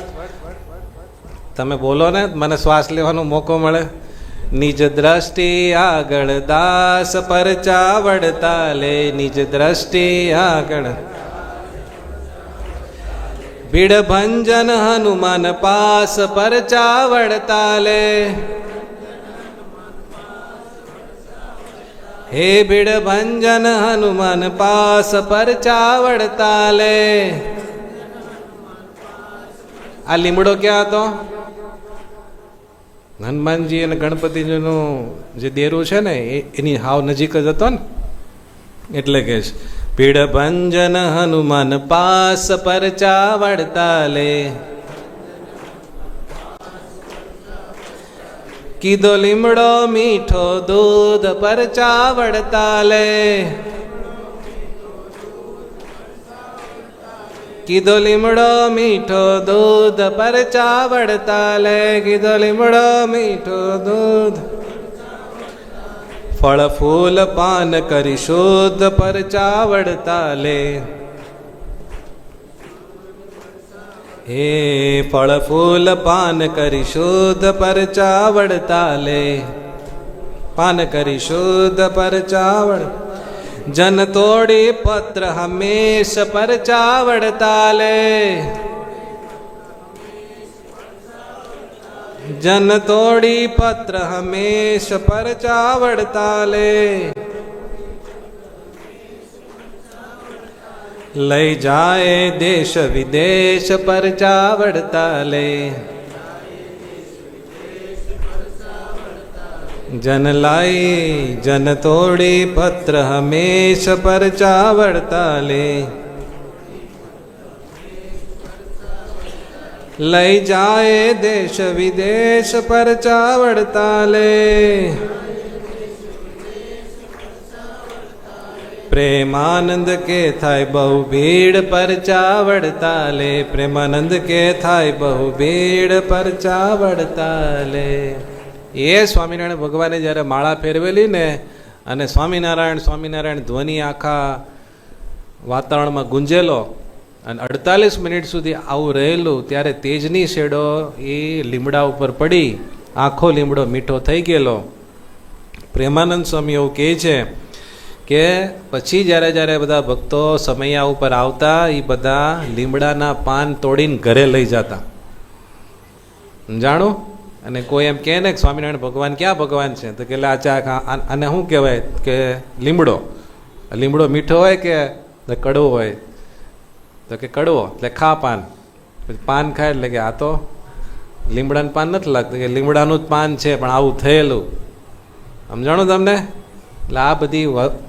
તમે બોલો ને, મને શ્વાસ લેવાનો મોકો મળે. નિજ દ્રષ્ટિ આગળ દાસ પરચા વડતા લે, નિજ દ્રષ્ટિ આગળ. ભીડ ભંજન હનુમાન પાસ પરચા વડતા લે, હે ભીડ ભંજન હનુમાન પાસ પરચા વડતા લે. આ લીમડો ક્યાં હતો? હનુમાનજી અને ગણપતિજીનું જે દેરું છે ને એની હાવ નજીક જ હતો ને, એટલે કે ભીડ ભંજન હનુમાન પાસ પરચા વડતા લે, કીધો લીમડો મીઠો દૂધ પરચા વડતા લે, કીધો લીમડો મીઠો દૂધ પરચા વડતા લે, કીધો લીમડો મીઠો દૂધ. ફળ ફૂલ પાન કરી શુદ્ધ પરચા વડતા લે, હે ફળ ફૂલ પાન કરી શુદ્ધ પરચા વડતા લે, પાન કરી શુદ્ધ પરચા વડ. જન તોડી પત્ર હંમેશ પરચા વડતા લે, જન તોડી પત્ર હંમેશ પરચા વડતા લે, લઈ જાય દેશ વિદેશ પરચા વડતા લે, જન લાઈ જન તોડી પત્ર હંમેશ પરચા વડતા લે, લઈ જાય દેશ વિદેશ પરચા વડતા લે. પ્રેમાનંદ કે થાય બહુ ભીડ પરચા વડતા લે, પ્રેમાનંદ કે થાય બહુ ભીડ પરચા વડતા લે. એ સ્વામિનારાયણ ભગવાને જ્યારે માળા ફેરવેલી ને, અને સ્વામિનારાયણ સ્વામિનારાયણ ધ્વનિ આખા વાતાવરણમાં ગુંજેલો, અને 48 મિનિટ સુધી આવું રહેલું, ત્યારે તેજની શેડો એ લીમડા ઉપર પડી, આખો લીમડો મીઠો થઈ ગયેલો. પ્રેમાનંદ સ્વામી એવું કહે છે કે પછી જ્યારે જ્યારે બધા ભક્તો સમૈયા ઉપર આવતા, એ બધા લીમડાના પાન તોડીને ઘરે લઈ જતા. જાણો? અને કોઈ એમ કહે ને કે સ્વામિનારાયણ ભગવાન ક્યાં ભગવાન છે, તો કે આને શું કહેવાય કે લીમડો. લીમડો મીઠો હોય કે કડવો હોય? તો કે કડવો, એટલે ખા પાન. પછી પાન ખાય એટલે કે આ તો લીમડાનું પાન નથી લાગતું, કે લીમડાનું જ પાન છે, પણ આવું થયેલું. સમજાણું તમને? એટલે આ બધી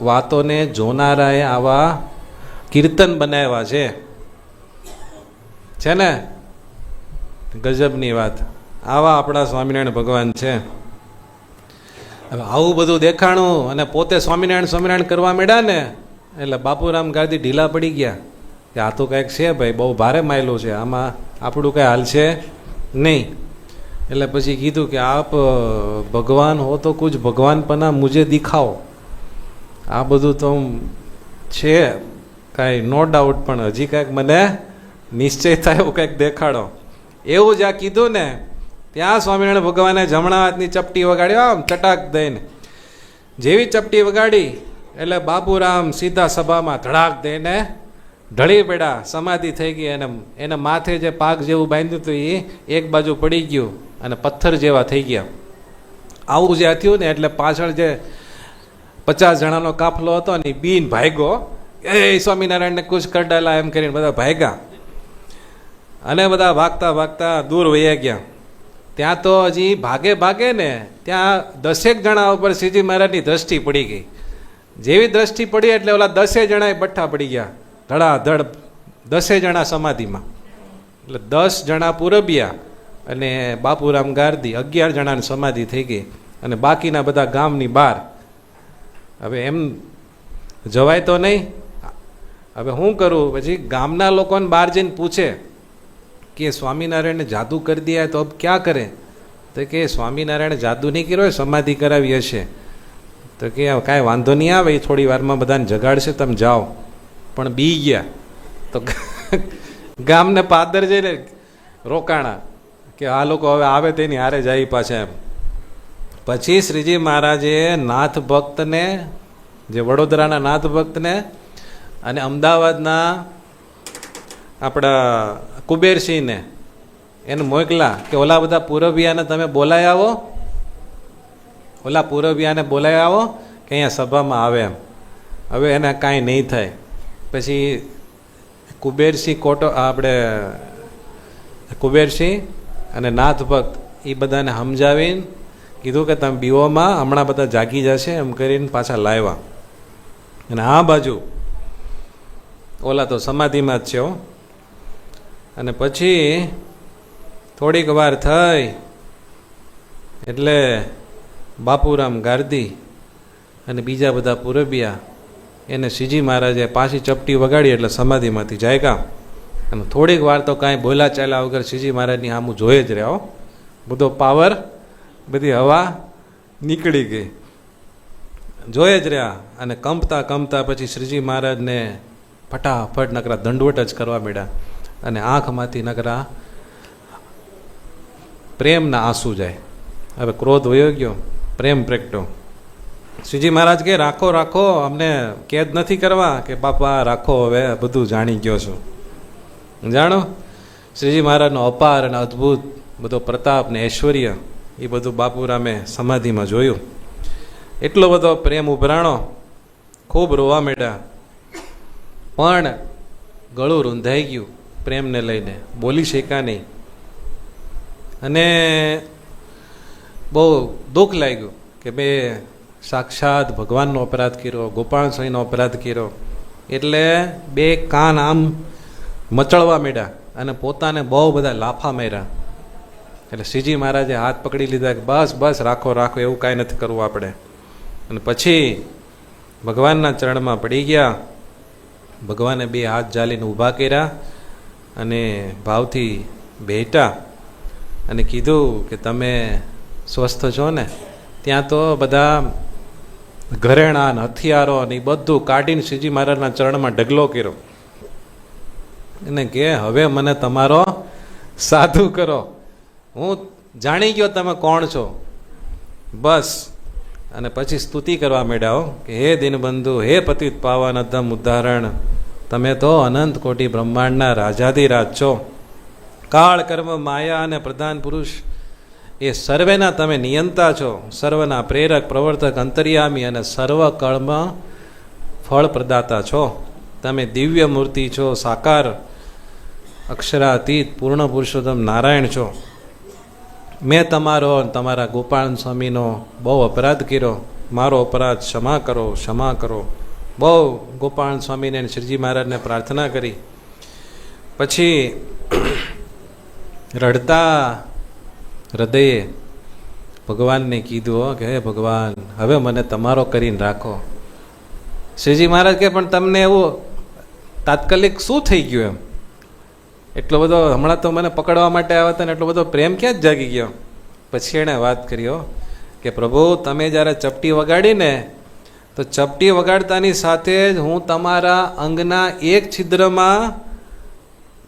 વાતોને જોનારાએ આવા કીર્તન બનાવ્યા છે ને, ગજબની વાત. આવા આપણા સ્વામિનારાયણ ભગવાન છે. હવે આવું બધું દેખાણું અને પોતે સ્વામિનારાયણ કરવા માંડ્યા ને એટલે બાપુરામ ગાદી ઢીલા પડી ગયા કે આ તો કંઈક છે ભાઈ, બહુ ભારે માયલું છે, આમાં આપણું કંઈ હાલ છે નહીં. એટલે પછી કીધું કે આપ ભગવાન હો તો કુછ ભગવાન પના મુझे દિખાઓ. આ બધું તો છે કાંઈ નો ડાઉટ, પણ હજી કાંઈક મને નિશ્ચય થાય એવું કંઈક દેખાડો. એવું જ્યાં કીધું ને ત્યાં સ્વામિનારાયણ ભગવાને જમણા હાથની ચપટી વગાડી, આમ ચટાક દઈને. જેવી ચપટી વગાડી એટલે બાપુરામ સીધા સભામાં ધડાક દઈને ઢળી પડ્યા, સમાધિ થઈ ગઈ. અને એને માથે જે પાક જેવું બાંધ્યું હતું એ એક બાજુ પડી ગયું અને પથ્થર જેવા થઈ ગયા. આવું જે થયું ને એટલે પાછળ જે 50 જણાનો કાફલો હતો ને બીન ભાગ્યો, એ સ્વામિનારાયણને કુછ કર ડાલા એમ કરીને બધા ભાગ્યા અને બધા ભાગતા ભાગતા દૂર વયા ગયા. ત્યાં તો હજી ભાગે ભાગે ને ત્યાં 10 જણા ઉપર શ્રીજી મહારાજની દ્રષ્ટિ પડી ગઈ. જેવી દ્રષ્ટિ પડી એટલે ઓલા 10 જણા બઠ્ઠા પડી ગયા ધડાધડ, 10 જણા સમાધિમાં. એટલે 10 જણા પૂરબિયા અને બાપુરામ ગારદી 11 જણાની સમાધિ થઈ ગઈ અને બાકીના બધા ગામની બહાર. હવે એમ જવાય તો નહીં. હવે શું કરું? પછી ગામના લોકોને બહાર જઈને પૂછે કે સ્વામિનારાયણને જાદુ કરી દિયા તો અબ ક્યાં કરે? તો કે સ્વામિનારાયણ જાદુ નહીં કર્યો હોય, સમાધિ કરાવી હશે. તો કે કાંઈ વાંધો નહીં આવે, એ થોડી વારમાં બધાને જગાડશે, તમે જાઓ. પણ બી ગયા તો ગામને પાદર જઈને રોકાણા કે આ લોકો હવે આવે તેની હારે જાય પાછા એમ. પછી શ્રીજી મહારાજે નાથ ભક્તને, જે વડોદરાના નાથ ભક્તને અને અમદાવાદના આપણા કુબેરસિંહને એને મોકલા કે ઓલા બધા પૂરબિયાને તમે બોલાવી આવો, ઓલા પૂરબિયાને બોલાવી આવો કે અહીંયા સભામાં આવે એમ. હવે એને કાંઈ નહીં થાય. પછી કુબેરસિંહ આપણે કુબેરસિંહ અને નાથ ભક્ત એ બધાને સમજાવીને કીધું કે તમે બીઓમાં હમણાં બધા જાગી જશે એમ કરીને પાછા લાવ્યા. અને આ બાજુ ઓલા તો સમાધિમાં જ છે. અને પછી થોડીક વાર થઈ એટલે બાપુરામ ગારદી અને બીજા બધા પૂરબિયા એને શ્રીજી મહારાજે પાછી ચપટી વગાડી એટલે સમાધિમાંથી જાગ્યા. અને થોડીક વાર તો કાંઈ બોલા ચાલ્યા વગર શ્રીજી મહારાજની સામું જોઈ જ રહ્યા. બધો પાવર, બધી હવા નીકળી ગઈ, જોઈ જ રહ્યા. અને કંપતા કંપતા પછી શ્રીજી મહારાજને ફટાફટ નકરા દંડવટ જ કરવા માંડ્યા. અને આંખમાંથી નકરા પ્રેમના આંસુ જાય. હવે ક્રોધ વયો ગયો, પ્રેમ પ્રગટ્યો. શ્રીજી મહારાજ કે રાખો રાખો, અમને કેદ નથી કરવા. કે બાપા રાખો, હવે બધું જાણી ગયો છું. જાણો શ્રીજી મહારાજનો અપાર અને અદ્ભુત બધો પ્રતાપ ને ઐશ્વર્ય એ બધું બાપુરામે સમાધિમાં જોયું. એટલો બધો પ્રેમ ઉભરાણો, ખૂબ રોવા માંડ્યા. પણ ગળું રૂંધાઈ ગયું પ્રેમને લઈને, બોલી શક્યા નહીં. અને બહુ દુઃખ લાગ્યું કે બે સાક્ષાત ભગવાનનો અપરાધ કર્યો, ગોપાલ સ્વામીનો અપરાધ કર્યો. એટલે બે કાન આમ મચળવા માંડ્યા અને પોતાને બહુ બધા લાફા માર્યા. એટલે શ્રીજી મહારાજે હાથ પકડી લીધા કે બસ બસ રાખો રાખો, એવું કાંઈ નથી કરવું આપણે. અને પછી ભગવાનના ચરણમાં પડી ગયા. ભગવાને બે હાથ ઝાલીને ઊભા કર્યા અને ભાવથી બેઠા અને કીધું કે તમે સ્વસ્થ છો ને? ત્યાં તો બધા ઘરેણાં હથિયારો ને એ બધું કાઢીને શ્રીજી મહારાજના ચરણમાં ઢગલો કર્યો. એને કે હવે મને તમારો સાધુ કરો, હું જાણી ગયો તમે કોણ છો, બસ. અને પછી સ્તુતિ કરવા માંડ્યા કે હે દીનબંધુ, હે પતિત પાવન અધમ ઉદ્ધારણ, તમે તો અનંત કોટી બ્રહ્માંડના રાજાધિરાજ છો. કાળ કર્મ માયા અને પ્રધાન પુરુષ એ સર્વેના તમે નિયંતા છો, સર્વના પ્રેરક પ્રવર્તક અંતર્યામી અને સર્વ કર્મ ફળ પ્રદાતા છો. તમે દિવ્ય મૂર્તિ છો, સાકાર અક્ષરાતીત પૂર્ણ પુરુષોત્તમ નારાયણ છો. મેં તમારો તમારા ગોપાલ સ્વામીનો બહુ અપરાધ કર્યો, મારો અપરાધ ક્ષમા કરો, ક્ષમા કરો. બહુ ગોપાલ સ્વામીને શ્રીજી મહારાજને પ્રાર્થના કરી. પછી રડતા હૃદયે ભગવાનને કીધું હો કે હે ભગવાન, હવે મને તમારો કરીને રાખો. શ્રીજી મહારાજ કે પણ તમને એવું તાત્કાલિક શું થઈ ગયું એમ? એટલો બધો હમણાં તો મને પકડવા માટે આવ્યા હતા ને એટલો બધો પ્રેમ ક્યાં જ જાગી ગયો? પછી એણે વાત કરી કે પ્રભુ, તમે જ્યારે ચપટી વગાડીને તો ચપટી વગાડતાની સાથે જ હું તમારા અંગના એક છિદ્રમાં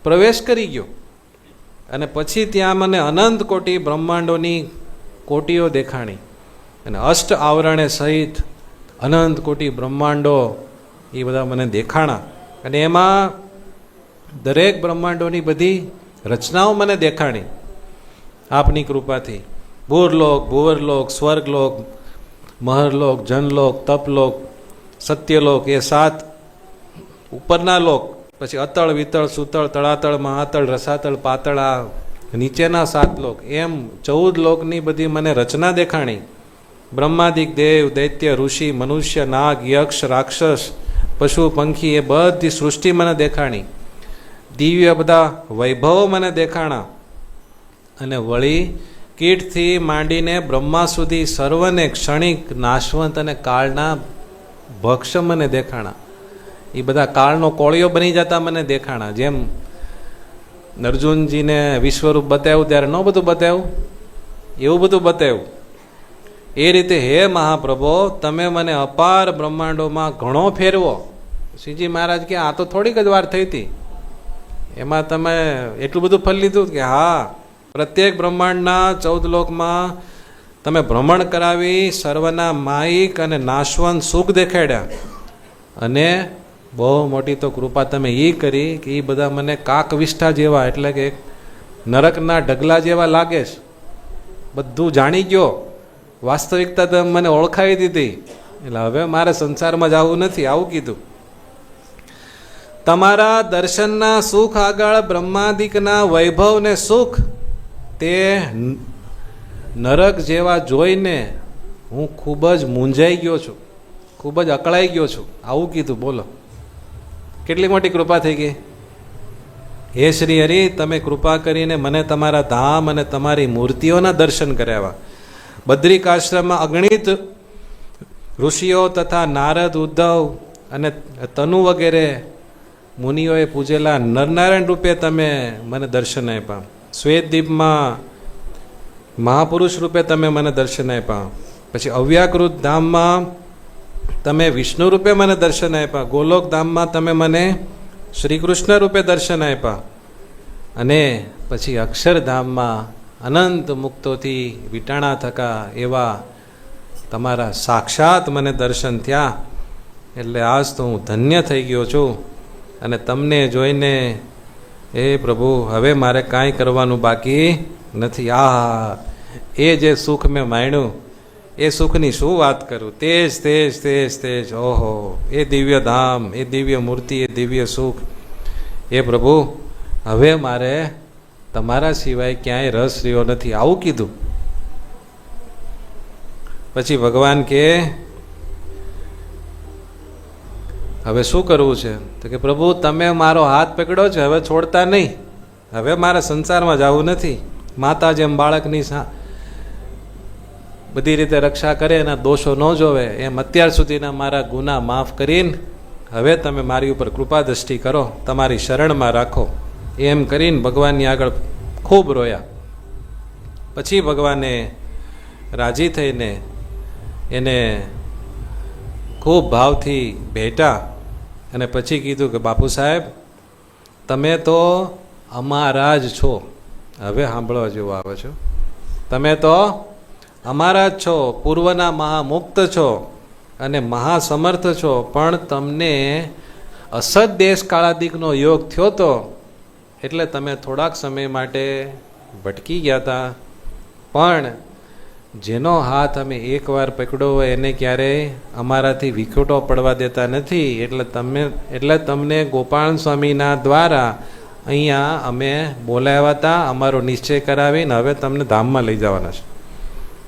પ્રવેશ કરી ગયો અને પછી ત્યાં મને અનંત કોટી બ્રહ્માંડોની કોટીઓ દેખાણી અને અષ્ટ આવરણે સહિત અનંત કોટી બ્રહ્માંડો એ બધા મને દેખાણા અને એમાં દરેક બ્રહ્માંડોની બધી રચનાઓ મને દેખાણી આપની કૃપાથી. ભૂરલોક, ભુવરલોક, સ્વર્ગલોક, મહરલોક, જનલોક, તપલોક, સત્યલોક, એ 7 ઉપરના લોક, પછી અતળ, વિતળ, સુતળ, તળાતળ, મહાતળ, રસાતળ, પાતળ, આ નીચેના 7 લોક, એમ 14 લોકની બધી મને રચના દેખાણી. બ્રહ્માદિક દેવ, દૈત્ય, ઋષિ, મનુષ્ય, નાગ, યક્ષ, રાક્ષસ, પશુ, પંખી, એ બધી સૃષ્ટિ મને દેખાણી. દિવ્ય બધા વૈભવો મને દેખાણા અને વળી કીટથી માંડીને બ્રહ્મા સુધી સર્વને ક્ષણિક, નાશવંત અને કાળના ભક્ષ મને દેખાણા. એ બધા કાળનો કોળિયો બની જતા મને દેખાણા. જેમ અર્જુનજીને વિશ્વરૂપ બતાવ્યું ત્યારે ન બધું બતાવ્યું, એવું બધું બતાવ્યું. એ રીતે હે મહાપ્રભો, તમે મને અપાર બ્રહ્માંડોમાં ઘણો ફેરવો. શ્રીજી મહારાજ કે આ તો થોડીક જ વાર થઈ હતી, એમાં તમે એટલું બધું ફળ લીધું કે હા, પ્રત્યેક બ્રહ્માંડના 14 લોકમાં તમે ભ્રમણ કરાવી સર્વના માયિક અને નાશવંત સુખ દેખાડ્યા અને બહુ મોટી તો કૃપા તમે એ કરી કે એ બધા મને કાકવિષ્ઠા જેવા, એટલે કે નરકના ઢગલા જેવા લાગે છે. બધું જાણી ગયો, વાસ્તવિકતા તમે મને ઓળખાવી દીધી, એટલે હવે મારે સંસારમાં જવું નથી, આવું કીધું. તમારા દર્શનના સુખ આગળ બ્રહ્માદિકના વૈભવ ને સુખ તે નરક જેવા જોઈને હું ખૂબ જ મૂંઝાઈ ગયો છું, ખૂબ જ અકળાઈ ગયો છું, આવું કીધું. બોલો કેટલી મોટી કૃપા થઈ ગઈ. હે શ્રી હરિ, તમે કૃપા કરીને મને તમારા ધામ અને તમારી મૂર્તિઓના દર્શન કરાવ્યા. બદ્રિકાશ્રમમાં અગણિત ઋષિઓ તથા નારદ, ઉદ્ધવ અને તનુ વગેરે મુનિઓએ પૂજેલા નરનારાયણ રૂપે તમે મને દર્શન આપ્યા. શ્વેતદીપમાં મહાપુરુષ રૂપે તમે મને દર્શન આપ્યા. પછી અવ્યાકૃત ધામમાં તમે વિષ્ણુ રૂપે મને દર્શન આપ્યા. ગોલોક ધામમાં તમે મને શ્રી કૃષ્ણ રૂપે દર્શન આપ્યા. અને પછી અક્ષરધામમાં અનંત મુક્તોથી વિટાણા થકા એવા તમારા સાક્ષાત મને દર્શન થયા. એટલે આજ તો હું ધન્ય થઈ ગયો છું અને તમને જોઈને એ પ્રભુ હવે મારે કાંઈ કરવાનું બાકી નથી. આ એ જે સુખ મેં માણ્યું એ સુખની શું વાત કરું. તેજ તેજ તેજ તેજ, ઓહો, એ દિવ્ય ધામ, એ દિવ્ય મૂર્તિ, એ દિવ્ય સુખ. એ પ્રભુ હવે મારે તમારા સિવાય ક્યાંય રસ રહ્યો નથી, આવું કીધું. પછી ભગવાન કે હવે શું કરવું છે? તો કે પ્રભુ તમે મારો હાથ પકડ્યો છે, હવે છોડતા નહીં, હવે મારે સંસારમાં જવું નથી. માતા જેમ બાળકની બધી રીતે રક્ષા કરે, એના દોષો ન જોવે, એમ અત્યાર સુધીના મારા ગુના માફ કરીને હવે તમે મારી ઉપર કૃપા દ્રષ્ટિ કરો, તમારી શરણમાં રાખો. એમ કરીને ભગવાનની આગળ ખૂબ રોયા. પછી ભગવાને રાજી થઈને એને ખૂબ ભાવથી ભેટા અને પછી કીધું કે બાપુ સાહેબ, તમે તો અમારા જ છો. હવે સાંભળવા જેવું આવે છો. તમે તો અમારા જ છો, પૂર્વના મહામુક્ત છો અને મહાસમર્થ છો, પણ તમને અસત દેશ કાળાદિકનો યોગ થયો તો એટલે તમે થોડાક સમય માટે ભટકી ગયા હતા. પણ જેનો હાથ અમે એકવાર પકડ્યો હોય એને ક્યારેય અમારાથી વિખૂટો પડવા દેતા નથી. એટલે તમને ગોપાલ સ્વામીના દ્વારા અહીંયા અમે બોલાવ્યા હતા, અમારો નિશ્ચય કરાવીને હવે તમને ધામમાં લઈ જવાના છે.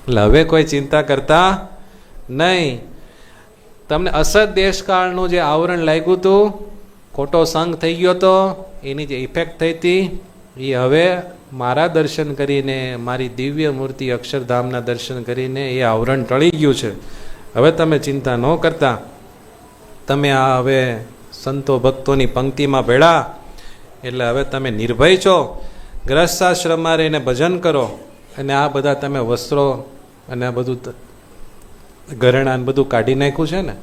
એટલે હવે કોઈ ચિંતા કરતા નહીં. તમને અસત દેશકાળનું જે આવરણ લાગ્યું હતું, ખોટો સંગ થઈ ગયો હતો, એની જે ઇફેક્ટ થઈ હતી એ હવે મારા દર્શન કરીને, મારી દિવ્ય મૂર્તિ અક્ષરધામના દર્શન કરીને એ આવરણ ટળી ગયું છે. હવે તમે ચિંતા ન કરતા. તમે આ હવે સંતો ભક્તોની પંક્તિમાં ભેળા એટલે હવે તમે નિર્ભય છો. ગ્રહસ્થાશ્રમમાં રહીને ભજન કરો અને આ બધા તમે વસ્ત્રો અને આ બધું ઘરેણાં બધું કાઢી નાખ્યું છે ને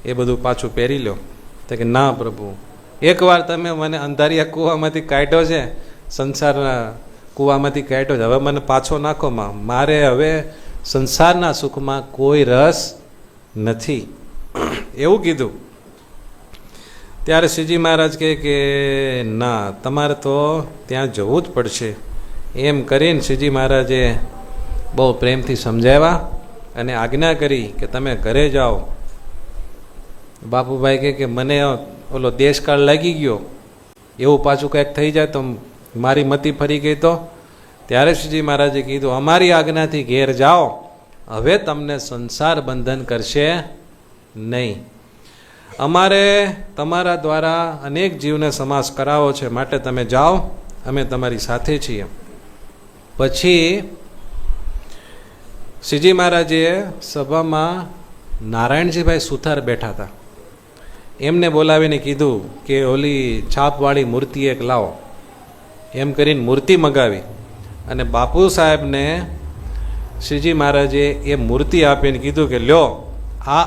એ બધું પાછું પહેરી લો. તો કે ના પ્રભુ, એકવાર તમે મને અંધારિયા કૂવામાંથી કાઢ્યો છે, સંસારના કૂવામાંથી કાઢ્યો છે, હવે મને પાછો નાખો. મારે હવે સંસારના સુખમાં કોઈ રસ નથી, એવું કીધું. ત્યારે શ્રીજી મહારાજ કહે કે ના, તમારે તો ત્યાં જવું જ પડશે. એમ કરીને શ્રીજી મહારાજે બહુ પ્રેમથી સમજાવ્યા અને આજ્ઞા કરી કે તમે ઘરે જાઓ. બાપુભાઈ કહે કે મને ઓલો દેશકાળ લાગી ગયો, એવું પાછું કંઈક થઈ જાય તો મારી મતી ફરી ગઈ તો. ત્યારે શ્રીજી મહારાજે કીધું અમારી આજ્ઞાથી ઘેર જાઓ, હવે તમને સંસાર બંધન કરશે નહીં. અમારે તમારા દ્વારા અનેક જીવને સમાસ કરાવો છે, માટે તમે જાઓ, અમે તમારી સાથે છીએ. પછી શ્રીજી મહારાજે સભામાં નારાયણજીભાઈ સુથાર બેઠા હતા, એમને બોલાવીને કીધું કે ઓલી છાપવાળી મૂર્તિ એક લાવો. એમ કરીને મૂર્તિ મગાવી અને બાપુ સાહેબને શ્રીજી મહારાજે એ મૂર્તિ આપીને કીધું કે લ્યો, આ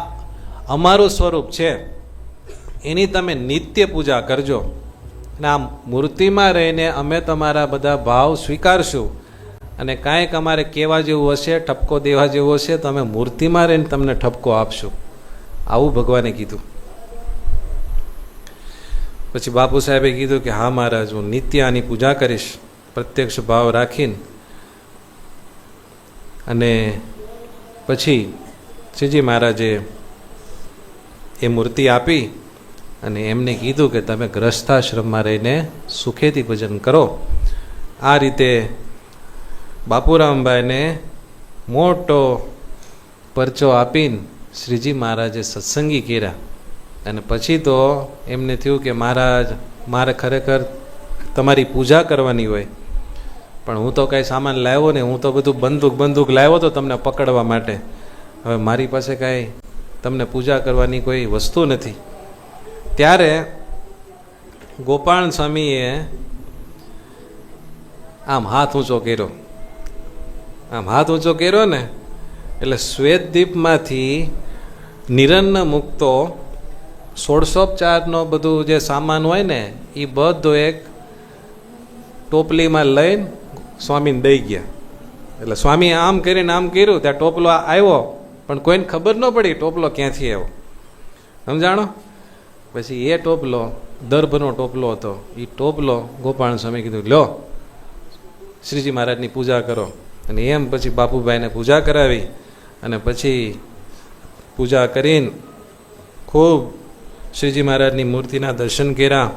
અમારું સ્વરૂપ છે, એની તમે નિત્ય પૂજા કરજો અને આ મૂર્તિમાં રહીને અમે તમારા બધા ભાવ સ્વીકારશું અને કાંઈક અમારે કહેવા જેવું હશે, ઠપકો દેવા જેવું હશે તો અમે મૂર્તિમાં રહીને તમને ઠપકો આપશું. આવું ભગવાને કીધું. પછી બાપુ સાહેબે કીધું કે હા મહારાજ, હું નિત્ય આની પૂજા કરીશ, પ્રત્યક્ષ ભાવ રાખીને. અને પછી શ્રીજી મહારાજે એ મૂર્તિ આપી અને એમને કીધું કે તમે ગ્રસ્થાશ્રમમાં રહીને સુખેથી ભજન કરો. આ રીતે બાપુરામભાઈને મોટો પરચો આપીને શ્રીજી મહારાજે સત્સંગી કર્યા. અને પછી તો એમને થયું કે મહારાજ, મારે ખરેખર તમારી પૂજા કરવાની હોય, પણ હું તો કાંઈ સામાન લાવ્યો ને, હું તો બધું બંદૂક લાવ્યો તો તમને પકડવા માટે. હવે મારી પાસે કાંઈ તમને પૂજા કરવાની કોઈ વસ્તુ નથી. ત્યારે ગોપાલ સ્વામીએ આમ હાથ ઊંચો કર્યો. આમ હાથ ઊંચો કર્યો ને એટલે શ્વેતદીપમાંથી નિરન્ન મુક્તો 1604નો બધું જે સામાન હોય ને એ બધો એક ટોપલીમાં લઈને સ્વામીને દઈ ગયા. એટલે સ્વામી આમ કરીને આમ કર્યું, ત્યાં ટોપલો આવ્યો પણ કોઈને ખબર ન પડી ટોપલો ક્યાંથી આવ્યો, સમજાણો. પછી એ ટોપલો દર્ભનો ટોપલો હતો. એ ટોપલો ગોપાલ સ્વામી કીધું લો, શ્રીજી મહારાજની પૂજા કરો. અને એમ પછી બાપુભાઈને પૂજા કરાવી અને પછી પૂજા કરીને ખૂબ શ્રીજી મહારાજની મૂર્તિના દર્શન કર્યા,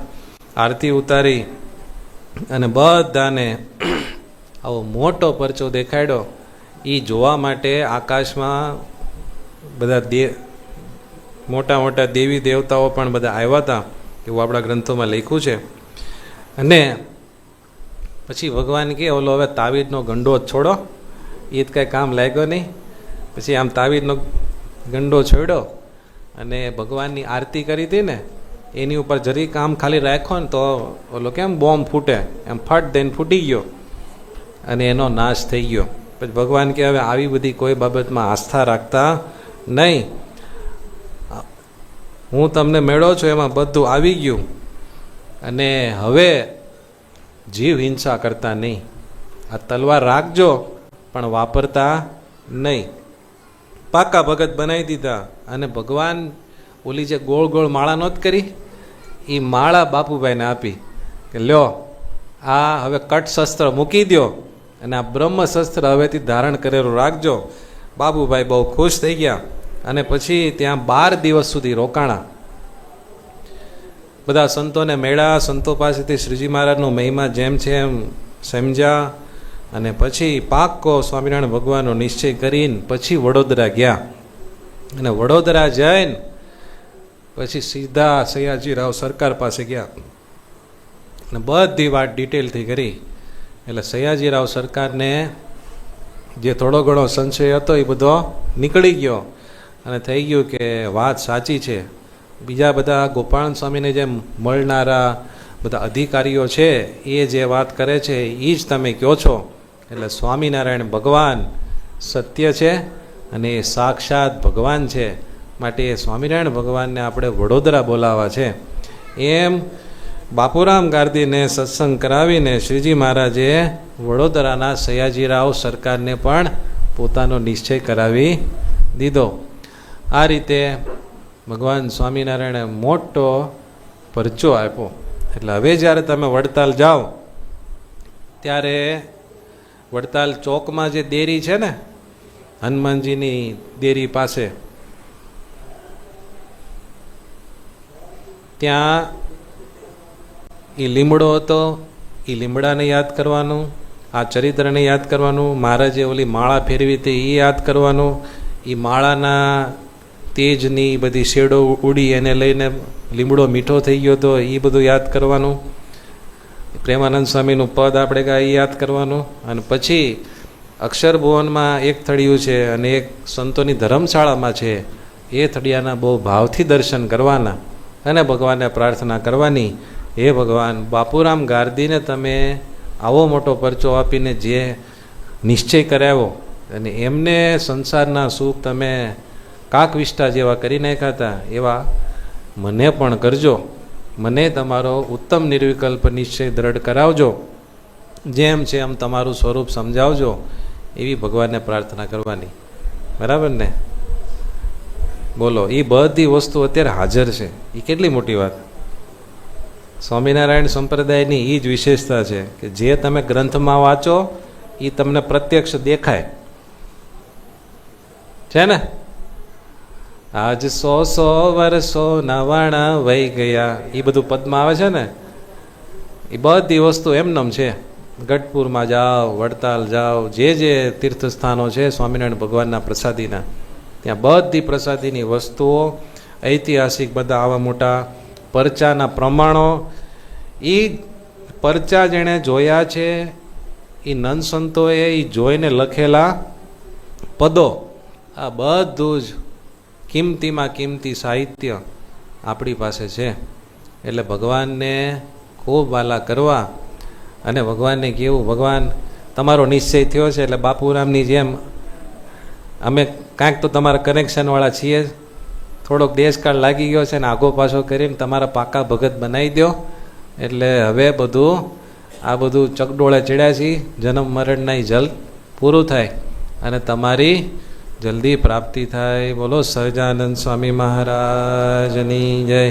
આરતી ઉતારી અને બધાને આવો મોટો પરચો દેખાડ્યો. એ જોવા માટે આકાશમાં બધા મોટા મોટા દેવી દેવતાઓ પણ બધા આવ્યા હતા, એવું આપણા ગ્રંથોમાં લખ્યું છે. અને પછી ભગવાન કહે ઓલો હવે તાવીજનો ગંડો છોડો, એ જ કાંઈ કામ લાગ્યો નહીં. પછી આમ તાવીજનો ગંડો છોડ્યો અને ભગવાનની આરતી કરી હતી ને એની ઉપર જરી કામ ખાલી રાખો ને તો ઓલો કેમ બોમ્બ ફૂટે એમ ફટ દઈને ફૂટી ગયો અને એનો નાશ થઈ ગયો. પછી ભગવાન કે હવે આવી બધી કોઈ બાબતમાં આસ્થા રાખતા નહીં, હું તમને મેળો છું એમાં બધું આવી ગયું અને હવે જીવ હિંસા કરતા નહીં. આ તલવાર રાખજો પણ વાપરતા નહીં. પાકા ભગત બનાવી દીધા. અને ભગવાન ઓલી જે ગોળ ગોળ માળા નહોત કરી, એ માળા બાપુભાઈને આપી કે લ્યો, આ હવે કટ શસ્ત્ર મૂકી દો અને આ બ્રહ્મ શસ્ત્ર હવેથી ધારણ કરેલું રાખજો. બાબુભાઈ બહુ ખુશ થઈ ગયા અને પછી ત્યાં 12 દિવસ સુધી રોકાણા. બધા સંતોને મેળા, સંતો પાસેથી શ્રીજી મહારાજનો મહિમા જેમ છે એમ સમજ્યા અને પછી પાક્કો સ્વામિનારાયણ ભગવાનનો નિશ્ચય કરીને પછી વડોદરા ગયા. અને વડોદરા જઈને પછી સીધા સયાજીરાવ સરકાર પાસે ગયા અને બધી વાત ડિટેલથી કરી એટલે સયાજીરાવ સરકારને જે થોડો ઘણો સંશય હતો એ બધો નીકળી ગયો અને થઈ ગયું કે વાત સાચી છે. બીજા બધા ગોપાળન સ્વામીને જે મળનારા બધા અધિકારીઓ છે એ જે વાત કરે છે એ જ તમે કહો છો. એટલે સ્વામિનારાયણ ભગવાન સત્ય છે અને એ સાક્ષાત ભગવાન છે. માટે એ સ્વામિનારાયણ ભગવાનને આપણે વડોદરા બોલાવવા છે. એમ બાપુરામ ગાર્દીને સત્સંગ કરાવીને શ્રીજી મહારાજે વડોદરાના સયાજીરાવ સરકારને પણ પોતાનો નિશ્ચય કરાવી દીધો. આ રીતે ભગવાન સ્વામિનારાયણે મોટો પરચો આપ્યો. એટલે હવે જ્યારે તમે વડતાલ જાઓ ત્યારે વડતાલ ચોકમાં જે દેરી છે ને, હનુમાનજીની દેરી પાસે, ત્યાં એ લીમડો હતો. એ લીમડાને યાદ કરવાનું, આ ચરિત્રને યાદ કરવાનું, મહારાજે ઓલી માળા ફેરવી હતી એ યાદ કરવાનું, એ માળાના તેજની બધી શેડો ઉડી એને લઈને લીમડો મીઠો થઈ ગયો હતો એ બધું યાદ કરવાનું. પ્રેમાનંદ સ્વામીનું પદ આપણે કાંઈ યાદ કરવાનું. અને પછી અક્ષરભુવનમાં એક થળિયું છે અને એક સંતોની ધર્મશાળામાં છે. એ થળિયાના બહુ ભાવથી દર્શન કરવાના અને ભગવાનને પ્રાર્થના કરવાની, હે ભગવાન, બાપુરામ ગાર્દીને તમે આવો મોટો પરચો આપીને જે નિશ્ચય કરાવ્યો અને એમને સંસારના સુખ તમે કાક વિષ્ટા જેવા કરી નાખ્યા હતા, એવા મને પણ કરજો. મને તમારો ઉત્તમ નિર્વિકલ્પ નિશ્ચય દ્રઢ કરાવજો. જેમ છે એમ તમારું સ્વરૂપ સમજાવજો. એવી ભગવાનને પ્રાર્થના કરવાની. બરાબર ને? બોલો, એ બધી વસ્તુ અત્યારે હાજર છે. એ કેટલી મોટી વાત. સ્વામિનારાયણ સંપ્રદાયની એ જ વિશેષતા છે કે જે તમે ગ્રંથમાં વાંચો એ તમને પ્રત્યક્ષ દેખાય છે ને. આજ 100 વર્ષો નવાણા વહી ગયા, એ બધું પદમાં આવે છે ને. એ બધી વસ્તુ એમનેમ છે. ગઢપુરમાં જાઓ, વડતાલ જાઓ, જે તીર્થસ્થાનો છે સ્વામિનારાયણ ભગવાનના પ્રસાદીના, ત્યાં બધી પ્રસાદીની વસ્તુઓ, ઐતિહાસિક બધા આવા મોટા પરચાના પ્રમાણો, એ પરચા જેણે જોયા છે એ નંદ સંતોએ એ જોઈને લખેલા પદો, આ બધું જ કિંમતીમાં કિંમતી સાહિત્ય આપણી પાસે છે. એટલે ભગવાનને ખૂબ વાલા કરવા અને ભગવાનને કહેવું, ભગવાન તમારો નિશ્ચય થયો છે એટલે બાપુરામની જેમ અમે કાંઈક તો તમારા કનેક્શનવાળા છીએ, થોડોક દેશકાળ લાગી ગયો છે ને આગો પાછો કરીને તમારા પાકા ભગત બનાવી દો. એટલે હવે બધું આ બધું ચકડોળે ચડ્યા છીએ, જન્મ મરણના જલ પૂરું થાય અને તમારી જલ્દી પ્રાપ્તિ થાય. બોલો સહજાનંદ સ્વામી મહારાજની જય.